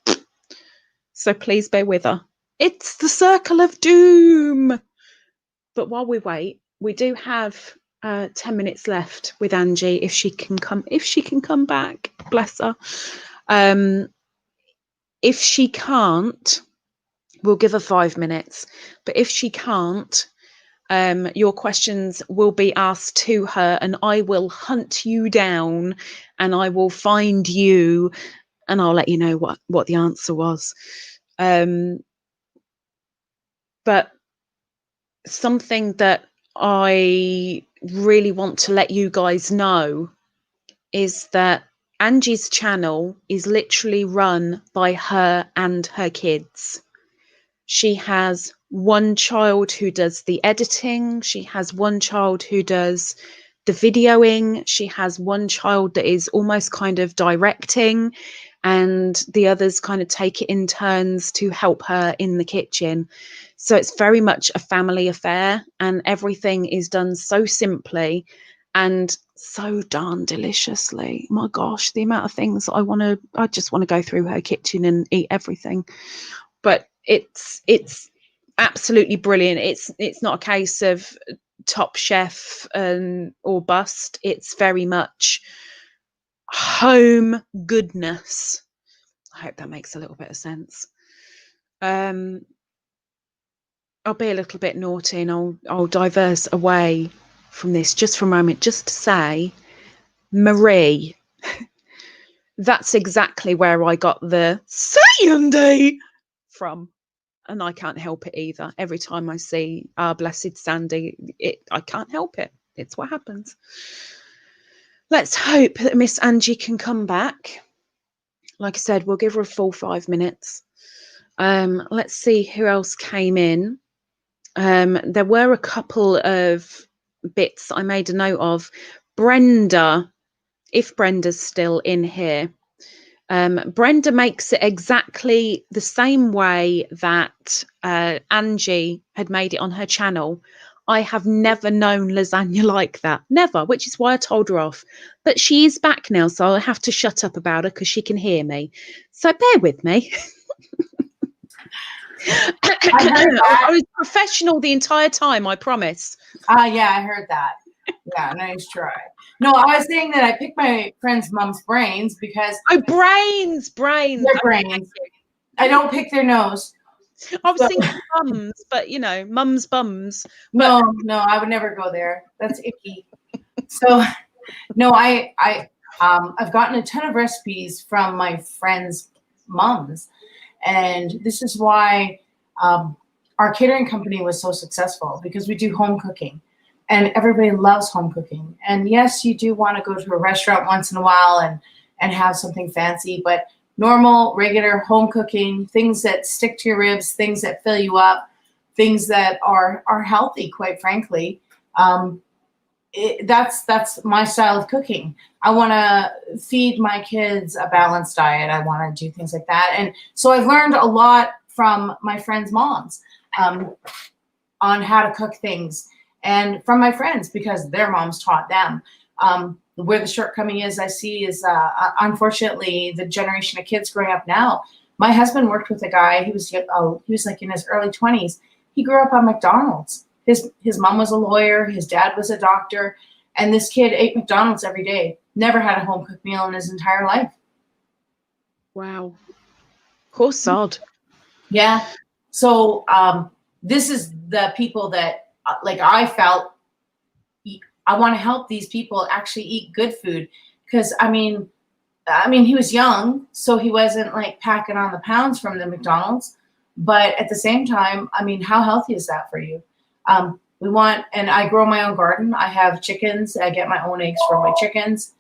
So please bear with her. It's the circle of doom. But while we wait, we do have 10 minutes left with Angie, if she can come back. Bless her. If she can't, we'll give her 5 minutes. But if she can't, your questions will be asked to her, and I will hunt you down, and I will find you, and I'll let you know what the answer was. But something that I really want to let you guys know is that Angie's channel is literally run by her and her kids. She has one child who does the editing. She has one child who does the videoing. She has one child that is almost kind of directing, and the others kind of take it in turns to help her in the kitchen. So it's very much a family affair, and everything is done so simply and so darn deliciously. My gosh, the amount of things I just want to go through her kitchen and eat everything. But it's absolutely brilliant. It's not a case of Top Chef or bust. It's very much home goodness. I hope that makes a little bit of sense. I'll be a little bit naughty, and I'll diverse away from this just for a moment, just to say, Marie, That's exactly where I got the Sandy from. And I can't help it either. Every time I see our blessed Sandy, I can't help it. It's what happens. Let's hope that Miss Angie can come back. Like I said, we'll give her a full 5 minutes. Let's see who else came in. There were a couple of bits I made a note of. Brenda, if Brenda's still in here, Brenda makes it exactly the same way that Angie had made it on her channel. I have never known lasagna like that. Never, which is why I told her off. But she is back now, so I'll have to shut up about her because she can hear me. So bear with me. I was professional the entire time, I promise. Yeah, I heard that. Yeah, nice try. No, I was saying that I picked my friend's mom's brains because brains. Their brains. I don't pick their nose. I was thinking bums, but mum's bums. No, I would never go there. That's icky. So, no, I've gotten a ton of recipes from my friends' moms, and this is why our catering company was so successful, because we do home cooking, and everybody loves home cooking. And yes, you do want to go to a restaurant once in a while and have something fancy, but normal, regular home cooking, things that stick to your ribs, things that fill you up, things that are healthy, quite frankly. That's my style of cooking. I want to feed my kids a balanced diet. I want to do things like that. And so I've learned a lot from my friends' moms on how to cook things, and from my friends because their moms taught them. Where the shortcoming is, I see, is unfortunately the generation of kids growing up now. My husband worked with a guy. He was like in his early 20s. He grew up on McDonald's. His mom was a lawyer. His dad was a doctor, and this kid ate McDonald's every day. Never had a home cooked meal in his entire life. Wow, poor sod. Yeah. So this is the people that, like, I felt I want to help these people actually eat good food, because I mean he was young, so he wasn't like packing on the pounds from the McDonald's, but at the same time, I mean, how healthy is that for you? And I grow my own garden. I have chickens. I get my own eggs from my chickens.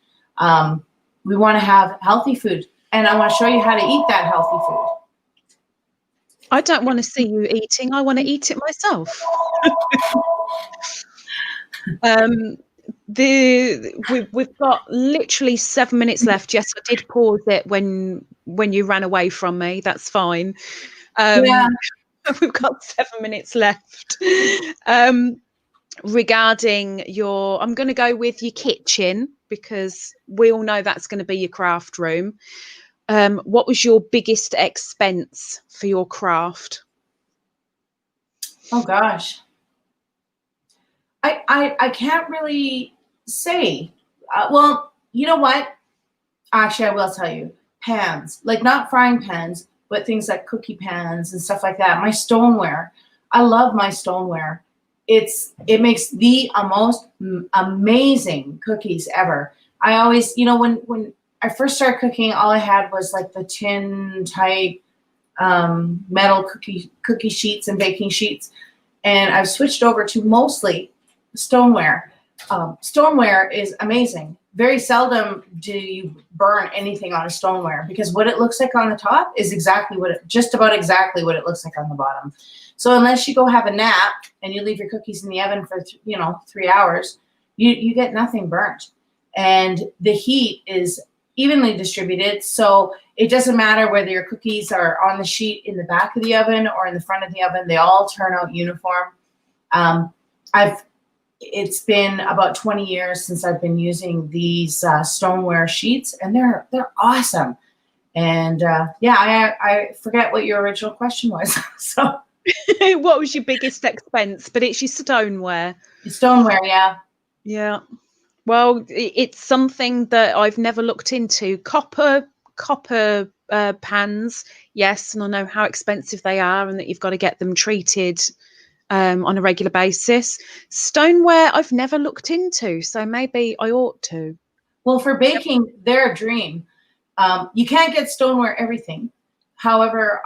We want to have healthy food, and I want to show you how to eat that healthy food. I don't want to see you eating. I want to eat it myself. We've got literally 7 minutes left. Yes, I did pause it when you ran away from me. That's fine. Yeah. We've got 7 minutes left. Regarding I'm going to go with your kitchen, because we all know that's going to be your craft room. What was your biggest expense for your craft? Oh gosh. I can't really say. Well, you know what? Actually, I will tell you. Pans, like not frying pans, but things like cookie pans and stuff like that. My stoneware. I love my stoneware. It makes the most amazing cookies ever. I always, when I first started cooking, all I had was like the tin type metal cookie sheets and baking sheets, and I've switched over to mostly stoneware. Stoneware is amazing. Very seldom do you burn anything on a stoneware, because what it looks like on the top is just about exactly what it looks like on the bottom. So unless you go have a nap and you leave your cookies in the oven for 3 hours, you get nothing burnt, and the heat is evenly distributed. So it doesn't matter whether your cookies are on the sheet in the back of the oven or in the front of the oven; they all turn out uniform. It's been about 20 years since I've been using these stoneware sheets, and they're awesome. And I forget what your original question was. So, what was your biggest expense? But it's your stoneware. Stoneware, yeah. Yeah. Well, it's something that I've never looked into. Copper pans, yes, and I know how expensive they are, and that you've got to get them treated on a regular basis. Stoneware, I've never looked into, so maybe I ought to. Well, for baking, they're a dream. You can't get stoneware everything. However,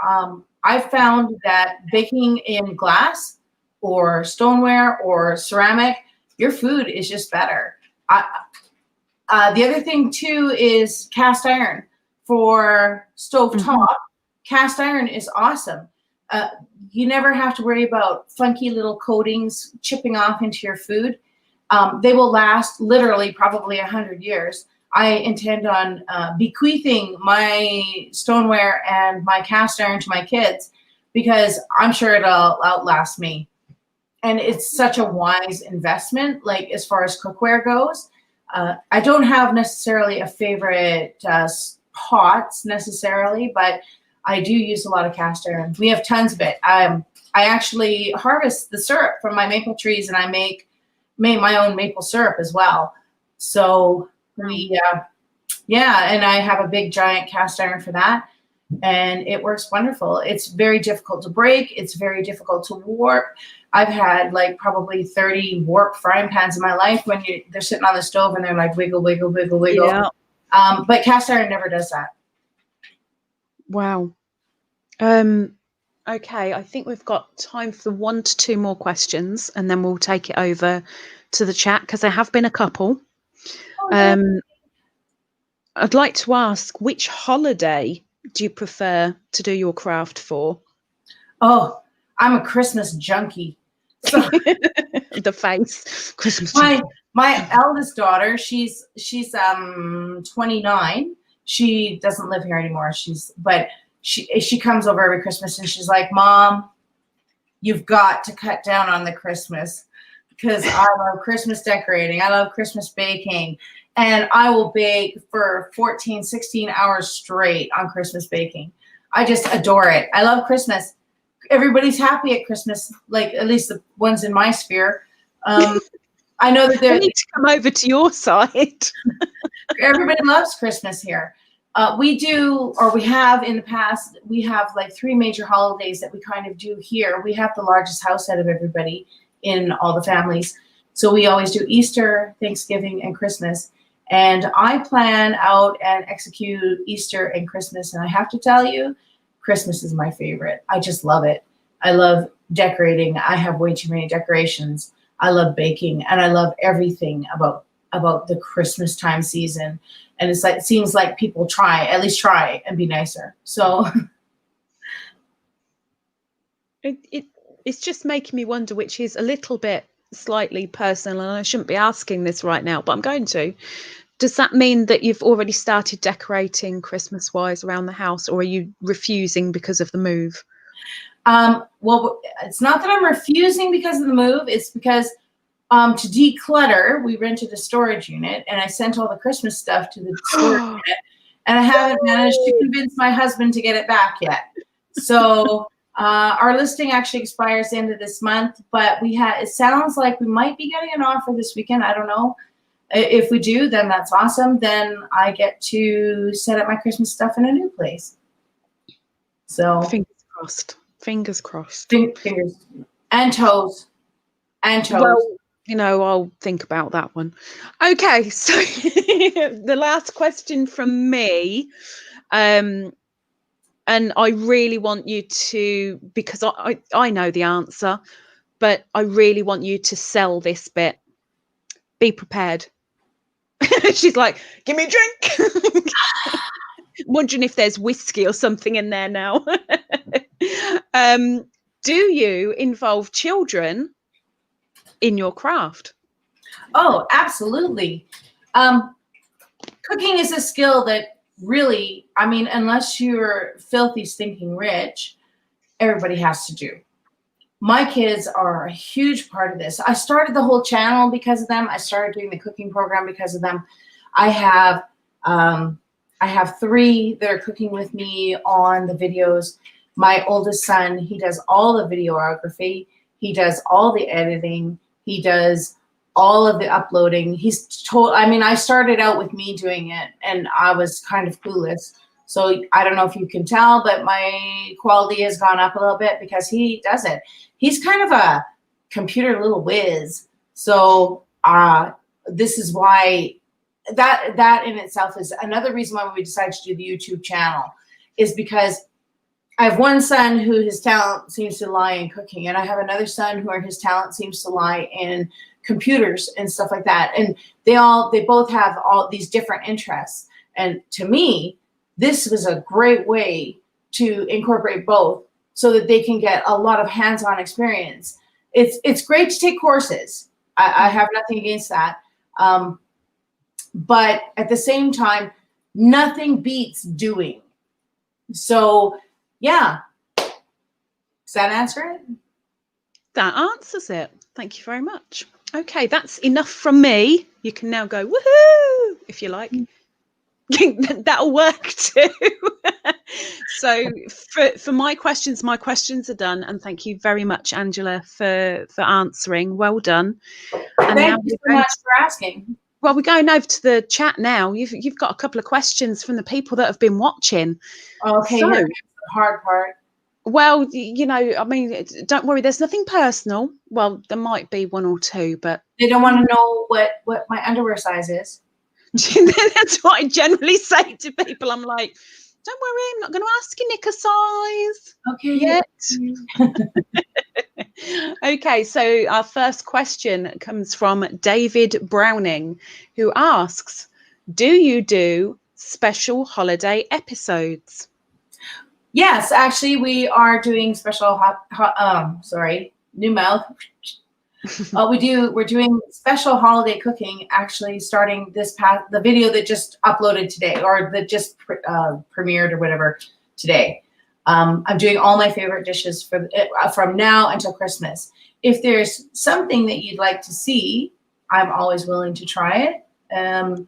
I found that baking in glass or stoneware or ceramic, your food is just better. The other thing too is cast iron for stovetop. Cast iron is awesome. You never have to worry about funky little coatings chipping off into your food. They will last literally probably 100 years. I intend on bequeathing my stoneware and my cast iron to my kids because I'm sure it'll outlast me. And it's such a wise investment, like as far as cookware goes. I don't have necessarily a favorite pots necessarily, but I do use a lot of cast iron. We have tons of it. I actually harvest the syrup from my maple trees, and I make my own maple syrup as well. So we, and I have a big giant cast iron for that, and it works wonderful. It's very difficult to break. It's very difficult to warp. I've had like probably 30 warped frying pans in my life when they're sitting on the stove and they're like wiggle, wiggle, wiggle, wiggle. Yeah. But cast iron never does that. Wow. Okay, I think we've got time for 1 to 2 more questions, and then we'll take it over to the chat because there have been a couple. I'd like to ask, which holiday do you prefer to do your craft for? Oh, I'm a Christmas junkie. So, the face. Christmas. My eldest daughter, she's 29. She doesn't live here anymore. She comes over every Christmas and she's like, Mom, you've got to cut down on the Christmas because I love Christmas decorating. I love Christmas baking. And I will bake for 14, 16 hours straight on Christmas baking. I just adore it. I love Christmas. Everybody's happy at Christmas, like at least the ones in my sphere. I know that they need to come over to your side. Everybody loves Christmas here. We do, or we have in the past, we have like 3 major holidays that we kind of do here. We have the largest house out of everybody in all the families. So we always do Easter, Thanksgiving, and Christmas. And I plan out and execute Easter and Christmas. And I have to tell you, Christmas is my favorite. I just love it. I love decorating. I have way too many decorations. I love baking, and I love everything about the Christmas time season. And it's like, it seems like people at least try and be nicer. So it's just making me wonder, which is a little bit slightly personal, and I shouldn't be asking this right now, but I'm going to. Does that mean that you've already started decorating Christmas-wise around the house, or are you refusing because of the move? Well, it's not that I'm refusing because of the move. It's because to declutter, we rented a storage unit, and I sent all the Christmas stuff to the storage unit, and I haven't managed to convince my husband to get it back yet. So our listing actually expires the end of this month, but it sounds like we might be getting an offer this weekend. I don't know. If we do, then that's awesome. Then I get to set up my Christmas stuff in a new place. So fingers crossed. Fingers crossed. Fingers and toes. And toes. Well, I'll think about that one. Okay, so the last question from me, and I really want you to, because I know the answer, but I really want you to sell this bit. Be prepared. She's like, give me a drink. Wondering if there's whiskey or something in there now. Do you involve children in your craft? Oh, absolutely. Cooking is a skill that really, unless you're filthy, stinking rich, everybody has to do. My kids are a huge part of this. I started the whole channel because of them. I started doing the cooking program because of them. I have 3 that are cooking with me on the videos. My oldest son, he does all the videography. He does all the editing. He does all of the uploading. I started out with me doing it, and I was kind of clueless. So I don't know if you can tell, but my quality has gone up a little bit because he does it. He's kind of a computer little whiz. So this is why that in itself is another reason why we decided to do the YouTube channel, is because I have one son who his talent seems to lie in cooking, and I have another son who his talent seems to lie in computers and stuff like that. And they both have all these different interests. And to me, this was a great way to incorporate both so that they can get a lot of hands-on experience. It's great to take courses. I have nothing against that. But at the same time, nothing beats doing. So yeah. Does that answer it? That answers it. Thank you very much. Okay, that's enough from me. You can now go woohoo if you like. That'll work too. So for my questions are done, and thank you very much, Angela, for answering. Well done. And thank you so much for asking. Well, we're going over to the chat now. You've got a couple of questions from the people that have been watching. Okay, so, the hard part. Well, you know, I mean, don't worry. There's nothing personal. Well, there might be one or two, but they don't want to know what my underwear size is. That's what I generally say to people. I'm like, don't worry, I'm not going to ask you knicker size. Okay. Yet. Okay, so our first question comes from David Browning, who asks, do you do special holiday episodes? Yes, actually, we are doing special new mouth. We're doing special holiday cooking, actually, starting the video that just uploaded today, or that just premiered or whatever today. I'm doing all my favorite dishes from now until Christmas. If there's something that you'd like to see, I'm always willing to try it.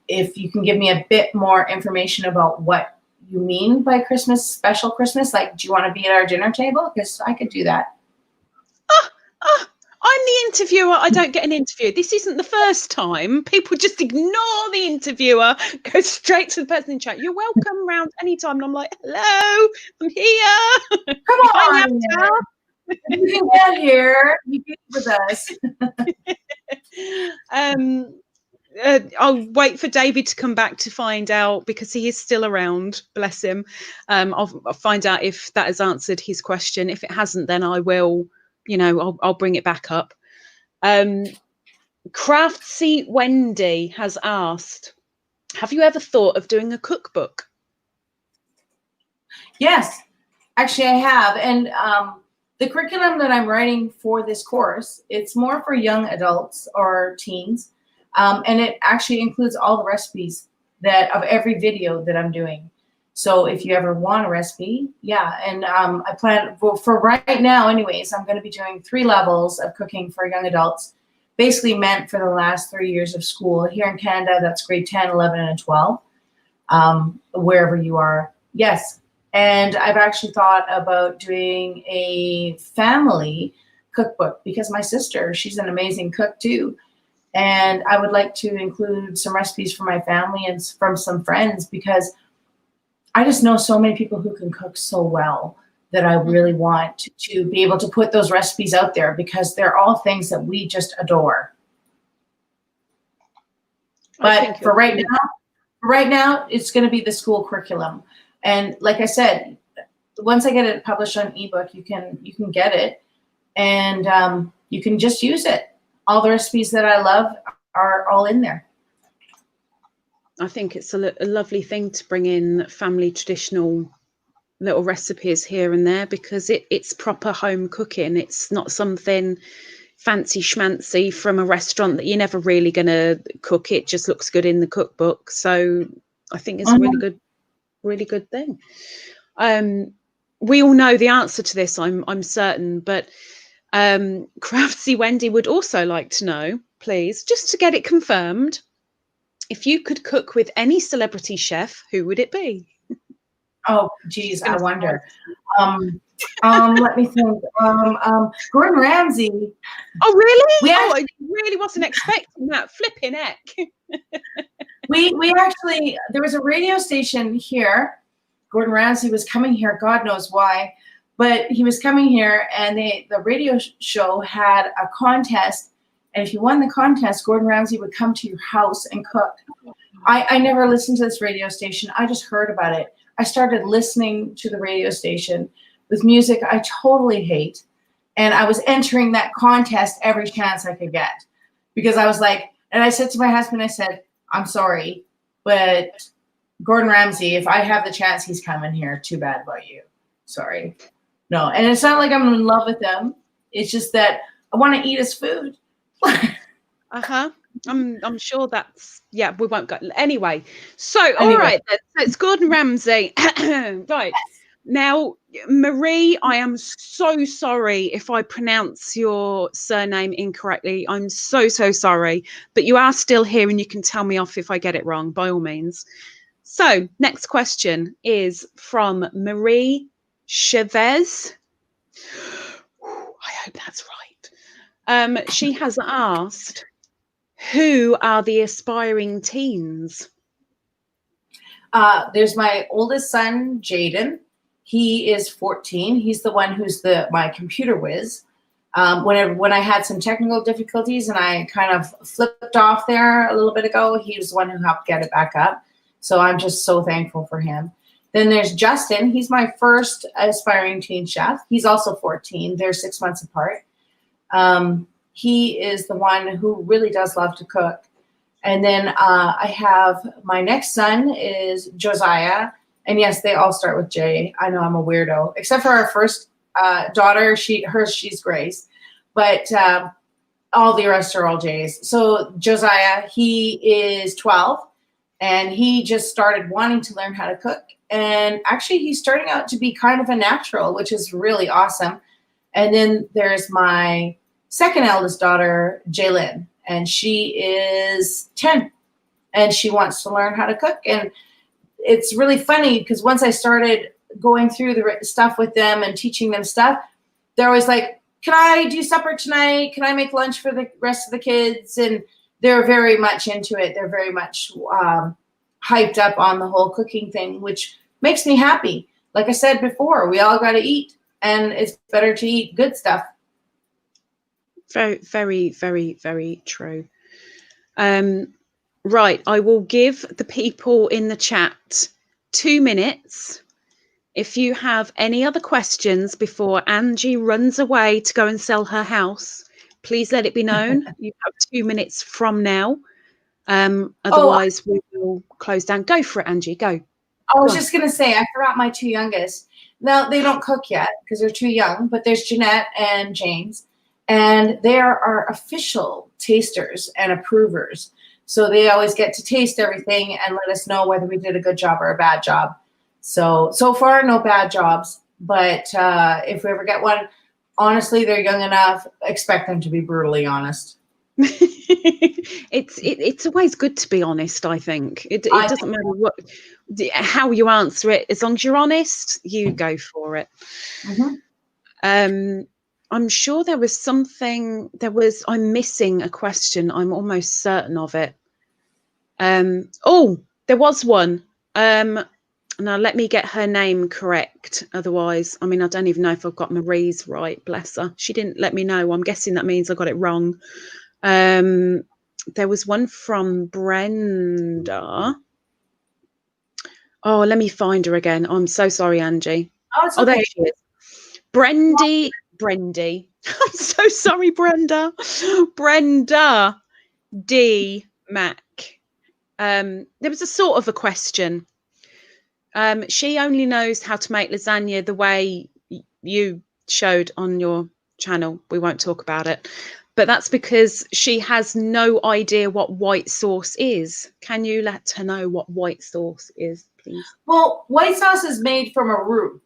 If you can give me a bit more information about what you mean by Christmas, special Christmas, like, do you want to be at our dinner table? Because I could do that. I'm the interviewer. I don't get an interview. This isn't the first time. People just ignore the interviewer, go straight to the person in chat. You're welcome round anytime. And I'm like, hello, I'm here. Come on. If you can get here, you get with us. I'll wait for David to come back to find out, because he is still around, bless him. I'll find out if that has answered his question. If it hasn't, then I will, you know, I'll bring it back up. Craftsy Wendy has asked, have you ever thought of doing a cookbook? Yes, actually I have. And the curriculum that I'm writing for this course, it's more for young adults or teens. And it actually includes all the recipes of every video that I'm doing. So if you ever want a recipe, yeah. And I plan for right now anyways, I'm going to be doing 3 levels of cooking for young adults, basically meant for the last 3 years of school. Here in Canada, that's grade 10, 11, and 12, wherever you are. Yes. And I've actually thought about doing a family cookbook, because my sister, she's an amazing cook too. And I would like to include some recipes for my family and from some friends, because I just know so many people who can cook so well that I really want to be able to put those recipes out there, because they're all things that we just adore. But for right now, it's going to be the school curriculum. And like I said, once I get it published on ebook, you can get it, and you can just use it. All the recipes that I love are all in there. I think it's a lovely thing to bring in family traditional little recipes here and there, because it's proper home cooking. It's not something fancy schmancy from a restaurant that you're never really going to cook. It just looks good in the cookbook. So I think it's a really good thing. We all know the answer to this, I'm certain, but Craftsy Wendy would also like to know, please, just to get it confirmed, if you could cook with any celebrity chef, who would it be? Oh, geez, I wonder. Let me think. Gordon Ramsay. Oh, really? I really wasn't expecting that. Flipping heck. we actually, there was a radio station here. Gordon Ramsay was coming here, God knows why, but he was coming here, and the radio show had a contest And if you won the contest, Gordon Ramsay would come to your house and cook. I never listened to this radio station. I just heard about it. I started listening to the radio station with music I totally hate. And I was entering that contest every chance I could get, because I was like, and I said to my husband, I said, I'm sorry, but Gordon Ramsay, if I have the chance, he's coming here. Too bad about you. Sorry. No. And it's not like I'm in love with him. It's just that I want to eat his food. Uh-huh. I'm sure that's, yeah, we won't go. Anyway, so, all right, then. So it's Gordon Ramsay. Right. Now, Marie, I am so sorry if I pronounce your surname incorrectly. I'm so sorry. But you are still here and you can tell me off if I get it wrong, by all means. So, next question is from Marie Chavez. I hope that's right. She has asked, who are the aspiring teens? There's my oldest son, Jaden. He is 14. He's the one who's my computer whiz. When I had some technical difficulties and I kind of flipped off there a little bit ago, he was the one who helped get it back up. So I'm just so thankful for him. Then there's Justin. He's my first aspiring teen chef. He's also 14. They're 6 months apart. He is the one who really does love to cook. And then I have my next son is Josiah. And yes, they all start with J. I know I'm a weirdo, except for our first daughter. She's Grace. But all the rest are all J's. So Josiah, he is 12. And he just started wanting to learn how to cook. And actually, he's starting out to be kind of a natural, which is really awesome. And then there's my second eldest daughter, Jaylin, and she is 10, and she wants to learn how to cook. And it's really funny because once I started going through the stuff with them and teaching them stuff, they're always like, can I do supper tonight? Can I make lunch for the rest of the kids? And they're very much into it. They're very much hyped up on the whole cooking thing, which makes me happy. Like I said before, we all got to eat, and it's better to eat good stuff. Very true. Right, I will give the people in the chat 2 minutes. If you have any other questions before Angie runs away to go and sell her house, please let it be known. You have 2 minutes from now. Otherwise, we will close down. Go for it, Angie. Go. I was just going to say, I forgot my two youngest. Now, they don't cook yet because they're too young, but there's Jeanette and James. And they are our official tasters and approvers. So they always get to taste everything and let us know whether we did a good job or a bad job. So far, no bad jobs. But if we ever get one, honestly, they're young enough. Expect them to be brutally honest. It's always good to be honest. I think it doesn't matter how you answer it, as long as you're honest, you go for it. Mm-hmm. I'm sure there was something. I'm missing a question. I'm almost certain of it. There was one. Now let me get her name correct. Otherwise, I don't even know if I've got Marie's right. Bless her. She didn't let me know. I'm guessing that means I got it wrong. There was one from Brenda. Oh, let me find her again. I'm so sorry, Angie. Oh, it's okay. There she is. Brendy. I'm so sorry, Brenda. Brenda D. Mac. There was a sort of a question. She only knows how to make lasagna the way you showed on your channel. We won't talk about it. But that's because she has no idea what white sauce is. Can you let her know what white sauce is, please? Well, white sauce is made from a roux.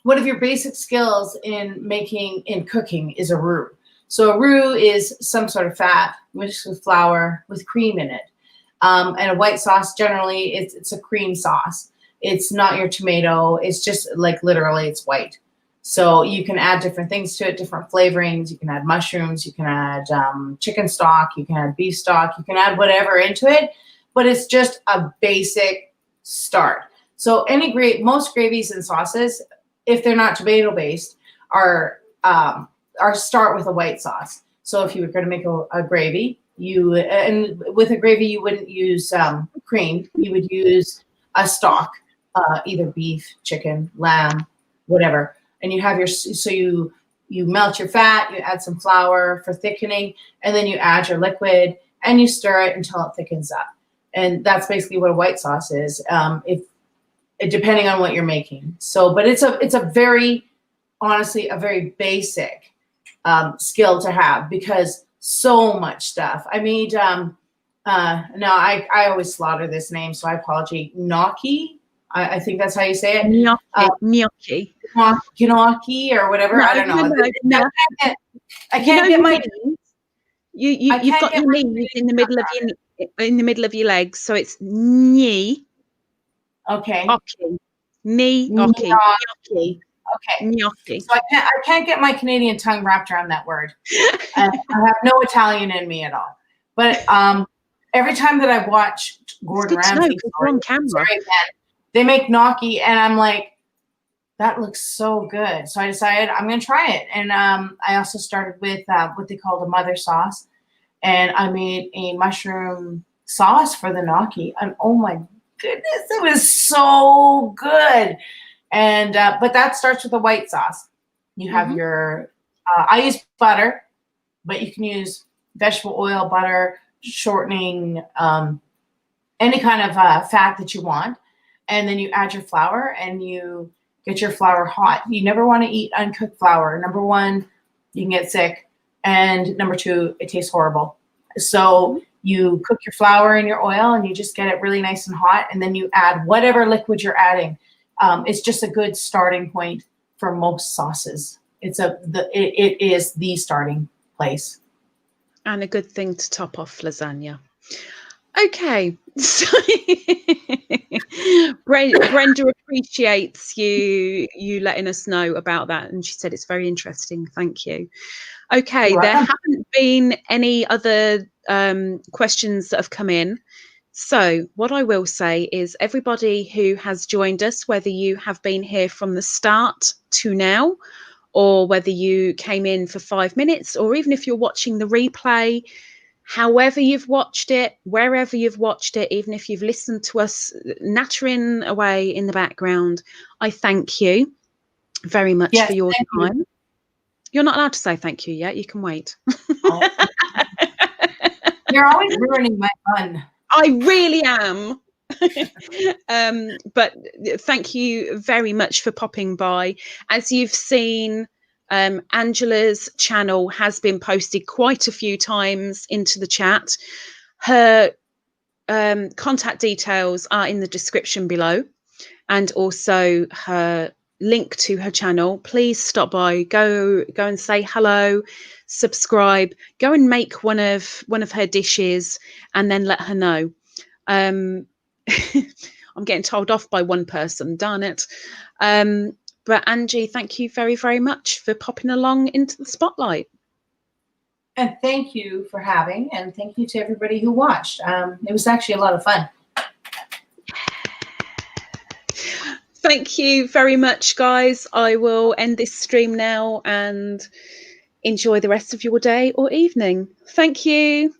One of your basic skills in cooking is a roux. So a roux is some sort of fat mixed with flour with cream in it. And a white sauce, generally, it's a cream sauce. It's not your tomato. It's just like literally it's white. So you can add different things to it, different flavorings. You can add mushrooms. You can add chicken stock. You can add beef stock. You can add whatever into it. But it's just a basic start. So most gravies and sauces, if they're not tomato based, are start with a white sauce. So if you were going to make a gravy, and with a gravy, you wouldn't use cream. You would use a stock, either beef, chicken, lamb, whatever. And you have you melt your fat, you add some flour for thickening, and then you add your liquid and you stir it until it thickens up. And that's basically what a white sauce is, depending on what you're making. So, but it's a very, honestly, a very basic skill to have, because so much stuff. I made, no, I always slaughter this name, so I apologize. Gnocchi, I think that's how you say it. Gnocchi. Gnocchi or whatever. No, I don't know. No. I can't get my. You've got your knees in the middle of your legs, so it's knee. Okay. Knee. Gnocchi. Gnocchi. Okay. Gnocchi. So I can't get my Canadian tongue wrapped around that word. I have no Italian in me at all. But every time that I watch Gordon Ramsay, on camera, they make gnocchi, and I'm like, that looks so good. So I decided I'm going to try it. And I also started with what they called a mother sauce. And I made a mushroom sauce for the gnocchi. And oh my goodness, it was so good. And but that starts with a white sauce. You have your, I use butter, but you can use vegetable oil, butter, shortening, any kind of fat that you want. And then you add your flour and you get your flour hot. You never want to eat uncooked flour. Number one, you can get sick. And number two, it tastes horrible. So you cook your flour in your oil and you just get it really nice and hot. And then you add whatever liquid you're adding. It's just a good starting point for most sauces. It is the starting place. And a good thing to top off lasagna. Okay, so Brenda appreciates you letting us know about that, and she said it's very interesting. Thank you. Okay, there haven't been any other questions that have come in. So what I will say is, everybody who has joined us, whether you have been here from the start to now, or whether you came in for 5 minutes, or even if you're watching the replay, however you've watched it, wherever you've watched it, even if you've listened to us nattering away in the background, I thank you very much for your time. You're not allowed to say thank you yet. You can wait. Oh. You're always ruining my fun. I really am. But thank you very much for popping by. As you've seen, Angela's channel has been posted quite a few times into the chat. Her contact details are in the description below, and also her link to her channel. Please stop by, go and say hello, subscribe, go and make one of her dishes, and then let her know. I'm getting told off by one person, darn it. But Angie, thank you very, very much for popping along into the spotlight. And thank you for having, and thank you to everybody who watched. It was actually a lot of fun. Thank you very much, guys. I will end this stream now and enjoy the rest of your day or evening. Thank you.